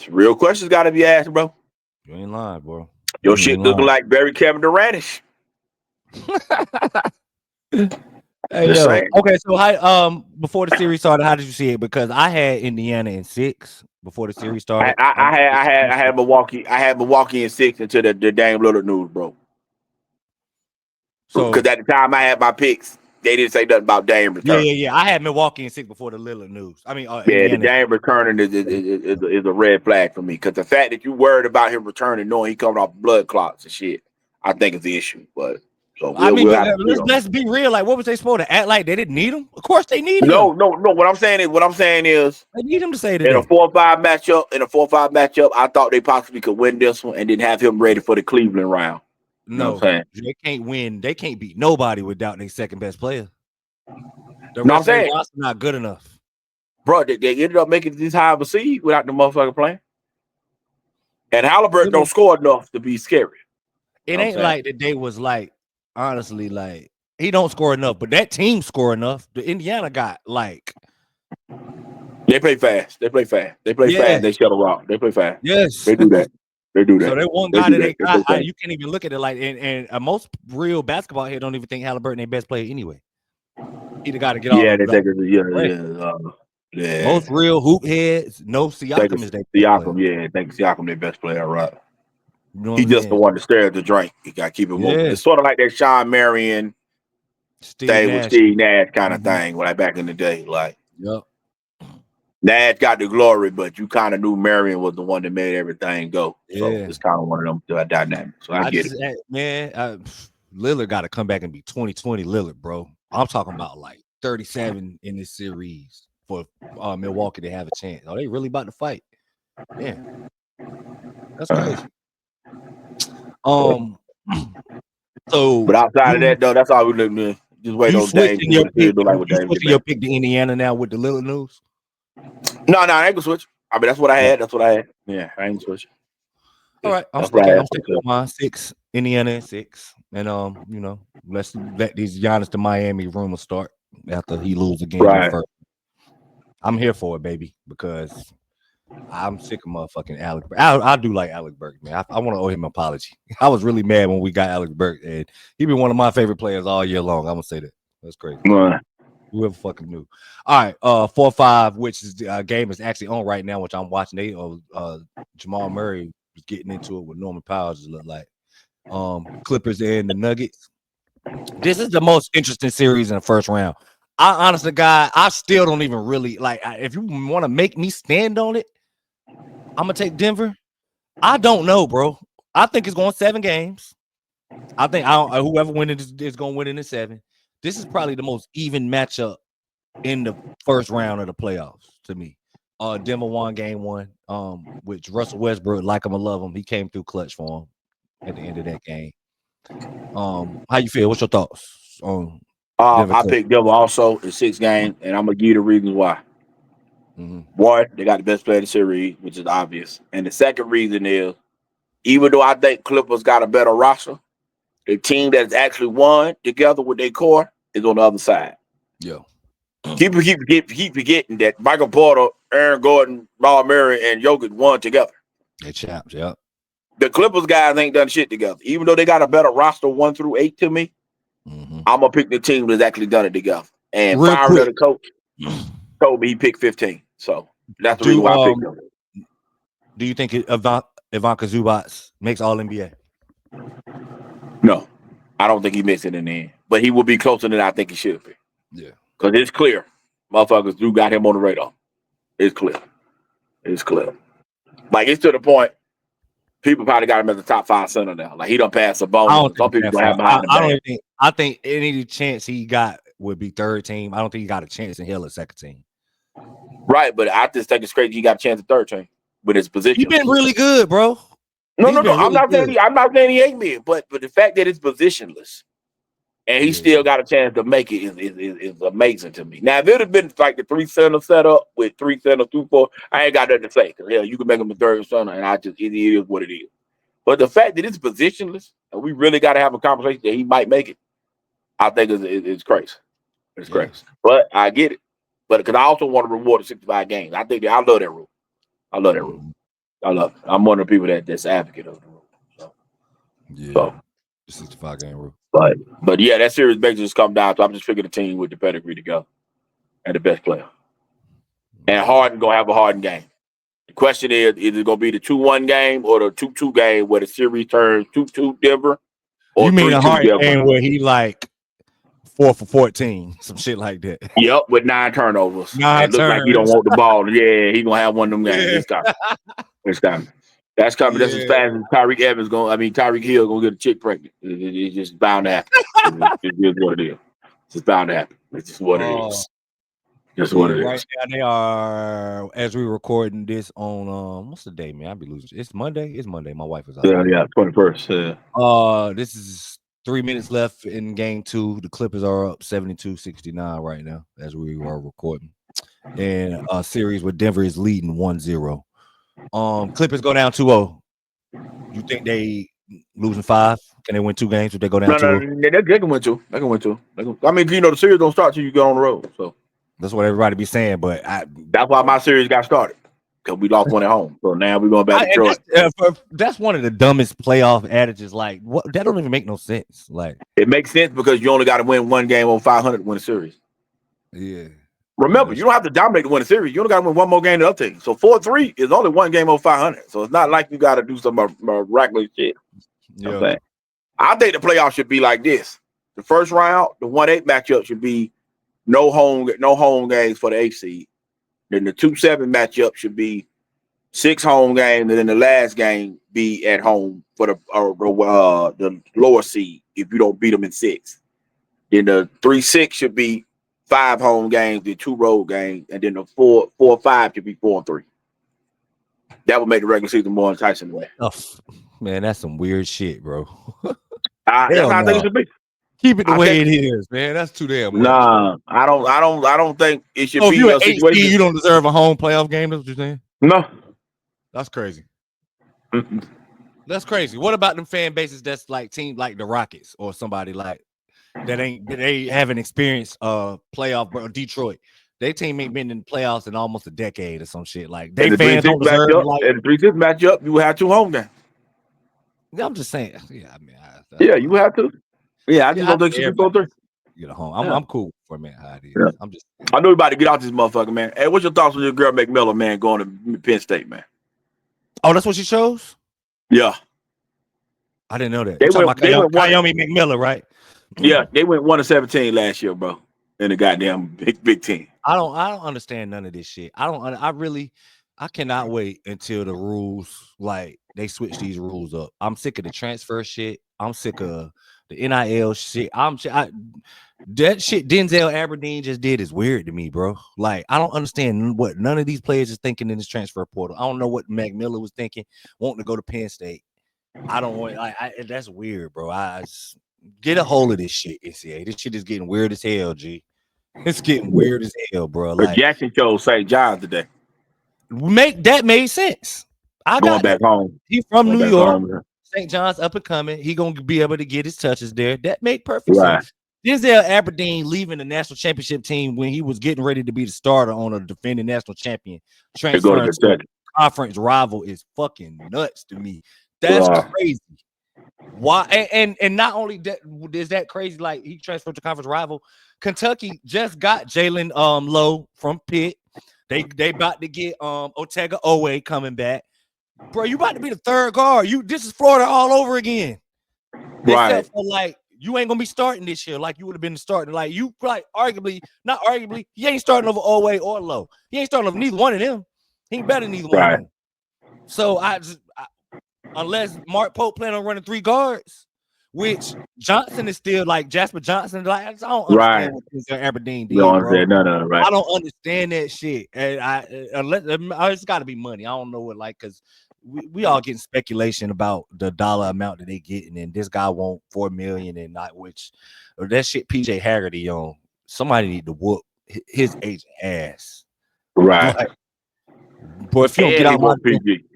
real questions got to be asked, bro. You ain't lying, bro. Your shit looking like Barry Kevin Durant-ish. Hey Just yo, saying. okay. So how before the series started, how did you see it? Because I had Indiana in 6 before the series I, started. I, I had I had I had Milwaukee. I had Milwaukee in 6 until the Dame Lillard news broke. Because So at the time I had my picks, they didn't say nothing about Dame returning. yeah. I had Milwaukee in 6 before the Lillard news. I mean, Yeah, the Indiana. Dame returning is a red flag for me. Because the fact that you worried about him returning, knowing he coming off blood clots and shit, I think it's the issue. But so I mean, we'll but have to see on let's be real. Like, what was they supposed to act like? They didn't need him. Of course, they needed No. him. What I'm saying is, They need him to say in a today. 4-5 matchup, I thought they possibly could win this one and then have him ready for the Cleveland round. You know what I'm No, saying? they can't win. They can't beat nobody without their second best player. The No, I'm rest of their saying, roster not good enough. bro, they ended up making this high of a seed without the motherfucker playing. And Halliburton don't score enough to be scary. It ain't like the day was like, honestly, like he don't score enough, but that team score enough. The Indiana got like They play fast. They play fast. They shuttle rock. They play fast. Yes. They do that. So they one They guy do that that. they They play got. fast. You can't even look at it like, and most real basketball here don't even think Halliburton their best player anyway. He the guy to get all Yeah, them. they think it's yeah. Most real hoop heads know Siakam is their best player. Siakam, yeah, I think Siakam their best player, right? You know what He I'm just the saying? one to stare at the drink. You got to keep it moving. Yeah. It's sort of like that Sean Marion Steve thing with Nash. Steve Nash kind of thing, like back in the day. Like Yep. Nash got the glory, but you kind of knew Marion was the one that made everything go. So Yeah. it's kind of one of them dynamics. So I get it. Man, Lillard got to come back and be 2020 Lillard, bro. I'm talking about like 37 in this series for Milwaukee to have a chance. Are they really about to fight? Yeah, that's crazy. So, but outside of that, though, that's all we looking at. Just wait you on Dame. switching your pick? Like You switching your pick to Indiana now with the Lillard news? No, I ain't gonna switch. I mean, that's what I had. That's what I had. Yeah, I ain't switching. All right, I'm That's sticking right. with mine 6, Indiana and 6, and let's let these Giannis to Miami rumors start after he lose again in the first. I'm here for it, baby, because I'm sick of motherfucking Alec. I do like Alec Burke, man. I want to owe him an apology. I was really mad when we got Alec Burke, and he been one of my favorite players all year long. I'm gonna say that. That's crazy. Whoever fucking knew. All right, 4-5, which is the game is actually on right now, which I'm watching. They Jamal Murray was getting into it with Norman Powers. It looked like Clippers and the Nuggets. This is the most interesting series in the first round. I honestly, God, I still don't even really like. If you want to make me stand on it, I'm gonna take Denver. I don't know, bro. I think it's going 7 games. I think whoever wins is going to win in the 7. This is probably the most even matchup in the first round of the playoffs to me. Denver won game 1. Which Russell Westbrook, like him or love him, he came through clutch for him at the end of that game. How you feel? What's your thoughts on? I picked Denver also in 6 games, and I'm gonna give you the reasons why. One, they got the best player in the series, which is obvious, and the second reason is, even though I think Clippers got a better roster, the team that's actually won together with their core is on the other side. Yeah. Keep forgetting that Michael Porter, Aaron Gordon, Jamal Murray, and Jokic won together. They champs, yeah. The Clippers guys ain't done shit together. Even though they got a better roster 1 through 8 to me, I'm gonna pick the team that's actually done it together. And firing the coach told me he picked 15. So that's the reason why I picked them. Do you think Ivanka Zubac makes All NBA? No, I don't think he makes it in the end. But he will be closer than I think he should be. Yeah. Because it's clear. Motherfuckers do got him on the radar. It's clear. Like, it's to the point, people probably got him as the top 5 center now. Like, he done passed a bonus. Some people don't have behind the I think any chance he got would be 3rd team. I don't think he got a chance in hell at 2nd team. Right, but I just think it's crazy he got a chance at 3rd team with his position. He's been really good, bro. No. I'm not saying he ain't been, but the fact that it's positionless and he still got a chance to make it is amazing to me. Now, if it had been like the 3 center setup with 3 center, 2-4, I ain't got nothing to say. Because hell, you can make him a 3rd center, and it is what it is. But the fact that it's positionless, and we really got to have a conversation that he might make it, I think it's crazy. It's crazy. But I get it. But because I also want to reward the 65 games. I think I love that rule. I love it. I'm one of the people that's advocate of the rule. So The 65 game rule. But yeah, that series basically just come down to I'm just picking a team with the pedigree to go and the best player. And Yeah. Harden gonna have a Harden game. The question is it gonna be the 2-1 game or the 2-2 game where the series turns 2-2 Denver or You mean a 3-2 hard Denver? game where he like 4 for 14, some shit like that. Yep, with 9 turnovers. 9 And look like he don't turns. want the ball. Yeah, he gonna have one of them games. Yeah. It's coming. It's coming. That's coming. That's as Yeah. fast as Tyreek Hill gonna get a chick pregnant. It's just bound to happen. It is what it is. It's just bound to happen. It's just what it is. Just what Yeah, it right is. now they are as we recording this on what's the day, man? I be losing. It's Monday. It's Monday. My wife is out. Yeah, 21st. This is 3 minutes left in game 2. The Clippers are up 72-69 right now as we are recording. And a series where Denver is leading 1-0. Clippers go down 2-0. You think they losing 5? Can they win 2 games if they go down 2-0? They can win two. They can win two. I mean, the series don't start till you go on the road. So That's what everybody be saying, but that's why my series got started. Because we lost one at home. So now we're going back to Detroit. That's one of the dumbest playoff adages. Like, what? That don't even make no sense. Like, it makes sense because you only got to win one game over 500 to win a series. Yeah. Remember, you don't have to dominate to win a series. You only got to win one more game to uptake. So 4-3 is only one game over 500. So it's not like you got to do some miraculous shit. Yeah. I think the playoffs should be like this. The first round, the 1-8 matchup should be no home games for the 8th seed. Then the 2-7 matchup should be 6 home games, and then the last game be at home for the lower seed if you don't beat them in 6. Then the 3-6 should be 5 home games, then 2 road games, and then the 4-5 should be 4-3. That would make the regular season more enticing. Oh, man, that's some weird shit, bro. That's how I think it should be. Keep it the way it is, man. That's too damn much. Nah, I don't think it should So be if you're a an 8 situation. seed, you don't deserve a home playoff game. That's what you're saying? No, that's crazy. That's crazy. What about them fan bases that's like team like the Rockets or somebody like they haven't experienced playoff, bro? Detroit, their team ain't been in the playoffs in almost a decade or some shit. Like they fans don't deserve like and the 3-6 matchup, you have 2 home games. I'm just saying, yeah, I mean, you have to. Yeah, I just don't think it should be 4-3. Get a home. I'm cool for a minute how it is. Yeah. I'm just. I know you're about to get out this motherfucker, man. Hey, what's your thoughts on your girl McMillan, man, going to Penn State, man? Oh, that's what she chose? Yeah. I didn't know that. They went Kayomi McMillan, right? Yeah, they went 1-17 last year, bro. In the goddamn big team. I don't understand none of this shit. I cannot wait until the rules, like they switch these rules up. I'm sick of the transfer shit. I'm sick of the NIL shit. That shit Denzel Aberdeen just did is weird to me, bro. Like, I don't understand what none of these players is thinking in this transfer portal. I don't know what McMillan was thinking, wanting to go to Penn State. I don't want that's weird, bro. I just get a hold of this shit, NCAA. This shit is getting weird as hell, G. It's getting weird as hell, bro. Like Jackson chose St. John's today. Made sense. Going back home. He from New York. St. John's up and coming. He gonna be able to get his touches there. That make perfect sense. Denzel Aberdeen leaving the national championship team when he was getting ready to be the starter on a defending national champion, transferring to a conference rival is fucking nuts to me. That's crazy. Why? And not only that is that crazy. Like he transferred to conference rival. Kentucky just got Jalen Lowe from Pitt. They about to get Otega Owe coming back. Bro, you about to be the third guard. This is Florida all over again. Right. Except for like you ain't gonna be starting this year like you would have been starting. Like you like not arguably, he ain't starting over Owe or Lowe. He ain't starting over neither one of them. He ain't better than neither one of them. So unless Mark Pope plan on running 3 guards, which Johnson is still like Jasper Johnson. Like I don't understand what this Aberdeen did, bro. Right. I don't understand that shit. And it's got to be money. I don't know what because we all getting speculation about the dollar amount that they getting, and this guy want $4 million and not that shit. PJ Haggerty on somebody need to whoop his agent ass. Right. Like, boy, if you don't get out my PG.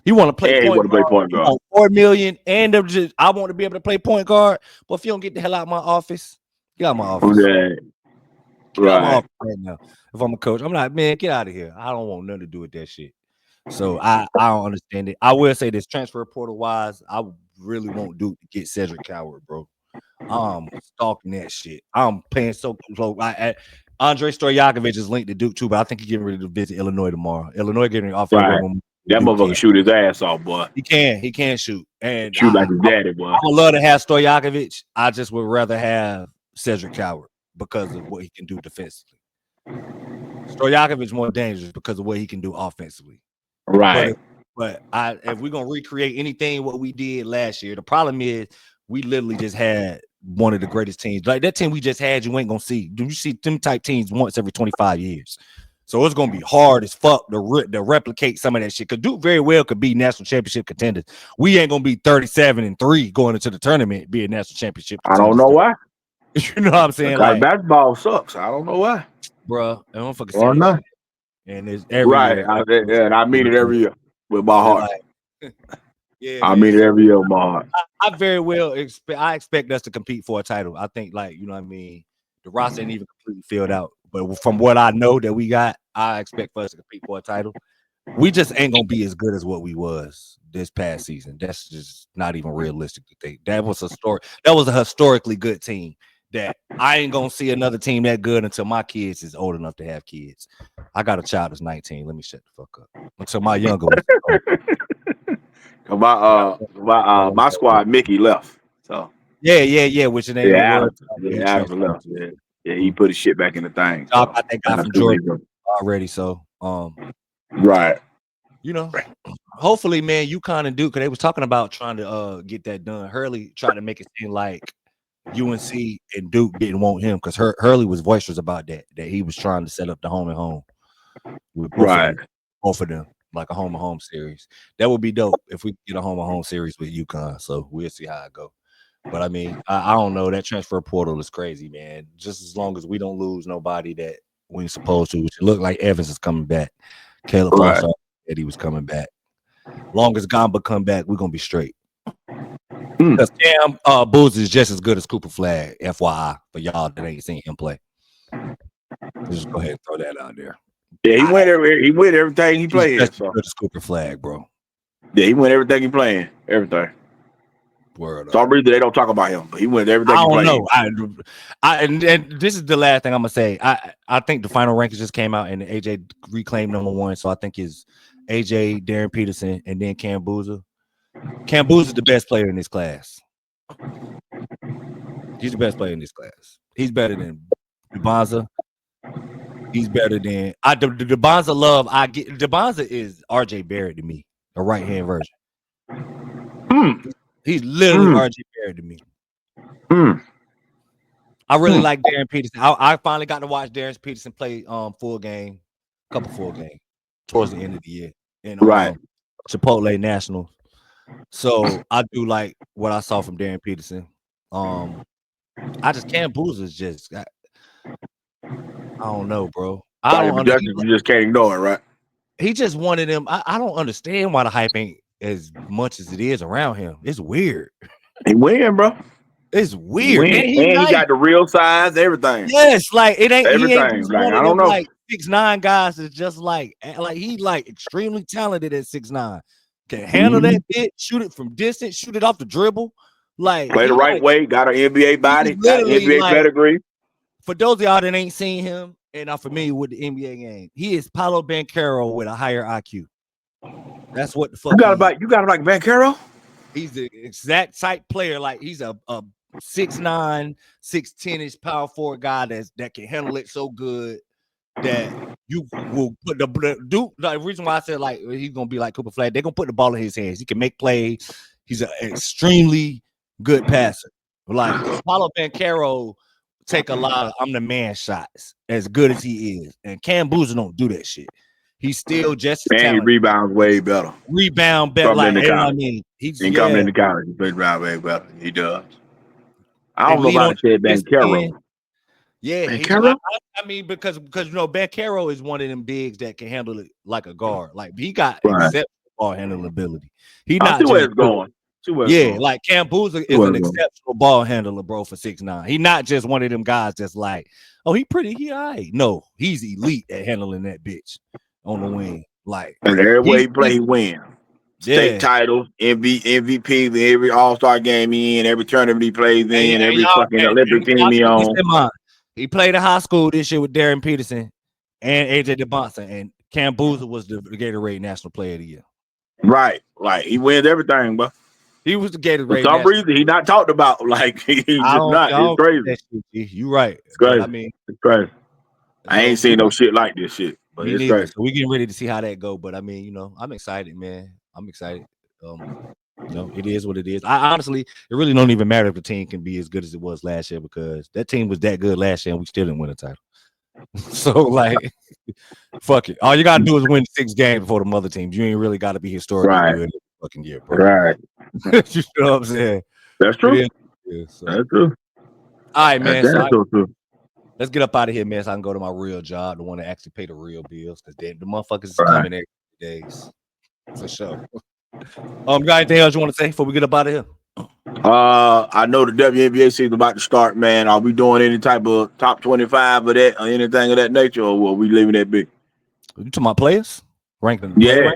You want to play point guard. You want $4 million, and I want to be able to play point guard. But if you don't get the hell out of my office, get out of my office. Get out of my office right now. If I'm a coach, I'm like, man, get out of here. I don't want nothing to do with that shit. So I don't understand it. I will say this transfer portal wise, I really want Duke to get Cedric Coward, bro. I'm stalking that shit. I'm paying so close. Andre Stojakovic is linked to Duke too, but I think he's getting ready to visit Illinois tomorrow. Illinois getting off here Right. when That Duke motherfucker can. shoot his ass off, boy. He can shoot, and Shoot like his daddy, boy. I would love to have Stojakovic. I just would rather have Cedric Coward because of what he can do defensively. Stojakovic is more dangerous because of what he can do offensively. Right. But if we're gonna recreate anything what we did last year, the problem is we literally just had one of the greatest teams. Like that team we just had, you ain't gonna see. Do you see them type teams once every 25 years? So it's gonna be hard as fuck to replicate some of that shit. Cause Duke very well could be national championship contenders. We ain't gonna be 37-3 going into the tournament, be a national championship I don't contenders. know why. You know what I'm saying? Because Like, basketball sucks. I don't know why. bro, I don't fucking Or say that not. shit. And it's every Right. year. And I mean it every year with my heart. Like, yeah, I man. mean it every year with my heart. I very well expect us to compete for a title. I think, like, you know what I mean? The roster ain't even completely filled out. But from what I know that we got, I expect for us to compete for a title. We just ain't gonna be as good as what we was this past season. That's just not even realistic to think. That was a historically good team. That I ain't gonna see another team that good until my kids is old enough to have kids. I got a child that's 19. Let me shut the fuck up. Until my younger ones. My squad, Mickey left. So Yeah. Which it ain't no word. Adam left. Yeah, he put his shit back in the thing. I So got that guy from Georgia already. So right. You know, hopefully, man, UConn and Duke, because they was talking about trying to get that done. Hurley tried to make it seem like UNC and Duke didn't want him because Hurley was boisterous about that he was trying to set up the home and home with both of them, like a home and home series. That would be dope if we get a home and home series with UConn. So we'll see how it go. But I mean, I don't know. That transfer portal is crazy, man. Just as long as we don't lose nobody that we supposed to, which it look like Evans is coming back. Caleb Foster said he was coming back. Long as Gamba come back, we're gonna be straight. Because Cam Booz is just as good as Cooper Flag, FYI, for y'all that ain't seen him play. Just go ahead and throw that out there. Yeah, he went everything he played. Just as good as Cooper Flag, bro. Yeah, he went everything he playing. Everything. Word some reason they don't talk about him, but he went everything. I don't know. And this is the last thing I'm gonna say. I think the final rankings just came out and AJ reclaimed number one. So I think it's AJ, Darren Peterson, and then Cam Boozer. Cam Boozer is the best player in this class. He's the best player in this class. He's better than DeBonza. He's better than the DeBonza love. I get DeBonza is RJ Barrett to me, a right hand version. He's literally RJ Barrett to me. I really like Darren Peterson. I finally got to watch Darren Peterson play couple full games towards the end of the year in Chipotle Nationals. So I do like what I saw from Darren Peterson. I just Cam Boozer is just I don't know, bro. I don't understand. You just can't ignore it, right? He just wanted him. I don't understand why the hype ain't as much as it is around him. It's weird. He win, bro. It's weird. And he got the real size, everything. Yes, like it ain't everything. He ain't just like, one I don't know. Like 6'9" guys is just like he like extremely talented at 6'9". Can handle that bit, shoot it from distance, shoot it off the dribble. Like play the right way, got an NBA body, got NBA pedigree. For those of y'all that ain't seen him and are familiar with the NBA game, he is Paolo Banchero with a higher IQ. That's what the fuck. You got like Banchero? He's the exact type player. Like he's a 6'9", 6'10" power forward guy that can handle it so good that you will put the reason why I said like he's gonna be like Cooper Flag. They're gonna put the ball in his hands. He can make plays. He's an extremely good passer. Like Paulo Banchero take a lot of I'm the man shots as good as he is, and Cam Boozer don't do that shit. He's still just as talented. He rebounds way better. Rebound better. Like I mean, he's coming into college. He plays rebound way better. He does. I don't know about Banchero. Yeah, I mean because you know Banchero is one of them bigs that can handle it like a guard. Like he got exceptional ball handling ability. He not see where it's going. Like Cam Boozer is an exceptional ball handler, bro, for 6'9". He not just one of them guys that's like, oh, he all right. No, he's elite at handling that bitch on the wing. Like, and everywhere he play, he win. State titles, MVP in every All-Star game he in, every tournament he plays in, every fucking Olympic team he on. He played in high school this year with Darren Peterson and AJ DeBonson, and Cam Boozer was the Gatorade National Player of the Year. Right, like he wins everything, bro. He was the Gatorade. For some reason, he not talked about. Like he's just not. It's crazy. You right. It's crazy. But, I mean, it's crazy. I ain't seen no shit like this shit. But it's neither. crazy. So we getting ready to see how that go. But I mean, you know, I'm excited, man. I'm excited. You know, it is what it is. I honestly, it really don't even matter if the team can be as good as it was last year, because that team was that good last year and we still didn't win a title. So like, fuck it. All you gotta do is win 6 games before the mother teams. You ain't really got to be historically good every fucking year, bro. Right. You know what I'm saying? That's true. So. That's true. All right, man. That's so true. Let's get up out of here, man, so I can go to my real job, the one that actually pay the real bills, because the motherfuckers is coming every days. For sure. Got anything else you want to say before we get up out of here? I know the WNBA season about to start, man. Are we doing any type of top 25 of that or anything of that nature, or are we leaving that big? You talking about players? Ranking? Yeah.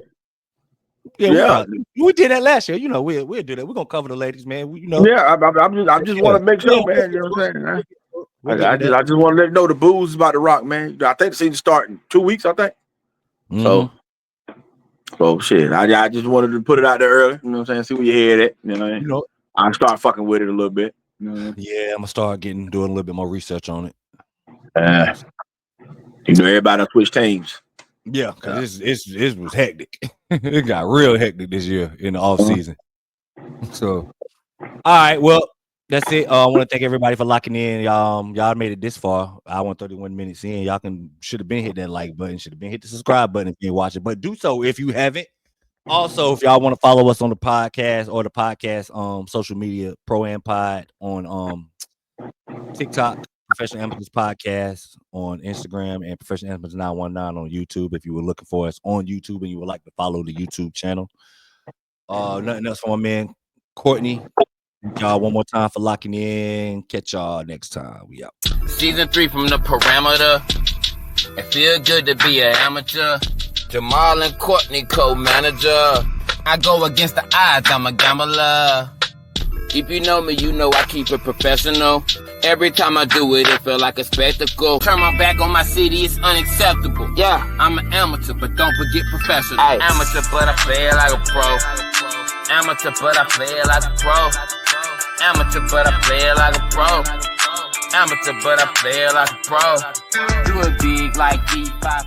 Yeah. We did that last year. You know, we'll do that. We're gonna cover the ladies, man. You know. Yeah, I just want to make sure, man. You know what I'm saying? I just want to let you know the booze is about to rock, man. I think the season start in 2 weeks, I think. So shit. I just wanted to put it out there early. You know what I'm saying? See where your head at. You know, I'll start fucking with it a little bit. You know? Yeah, I'm gonna start doing a little bit more research on it. You know, everybody done switched teams. Yeah, because it was hectic. It got real hectic this year in the off season. So, all right, well, that's it. I want to thank everybody for locking in. Y'all made it this far. Hour and 31 minutes in. Y'all should have been hit that like button. Should have been hit the subscribe button if you ain't watching. But do so if you haven't. Also, if y'all want to follow us on the podcast or the podcast social media, Pro Am Pod on TikTok, Professional Amateurs Podcast on Instagram, and Professional Amateurs 919 on YouTube. If you were looking for us on YouTube and you would like to follow the YouTube channel. Nothing else for my man Courtney. Thank y'all one more time for locking in. Catch y'all next time. We out. Season 3 from the parameter. It feel good to be an amateur. Jamal and Courtney co-manager. I go against the odds, I'm a gambler. If you know me, you know I keep it professional. Every time I do it, it feel like a spectacle. Turn my back on my city, it's unacceptable. Yeah, I'm an amateur, but don't forget professional. Ice. Amateur, but I play it like a pro. Amateur, but I play it like a pro. Amateur, but I play it like a pro. Amateur, but I play it like a pro. Do it big like D5.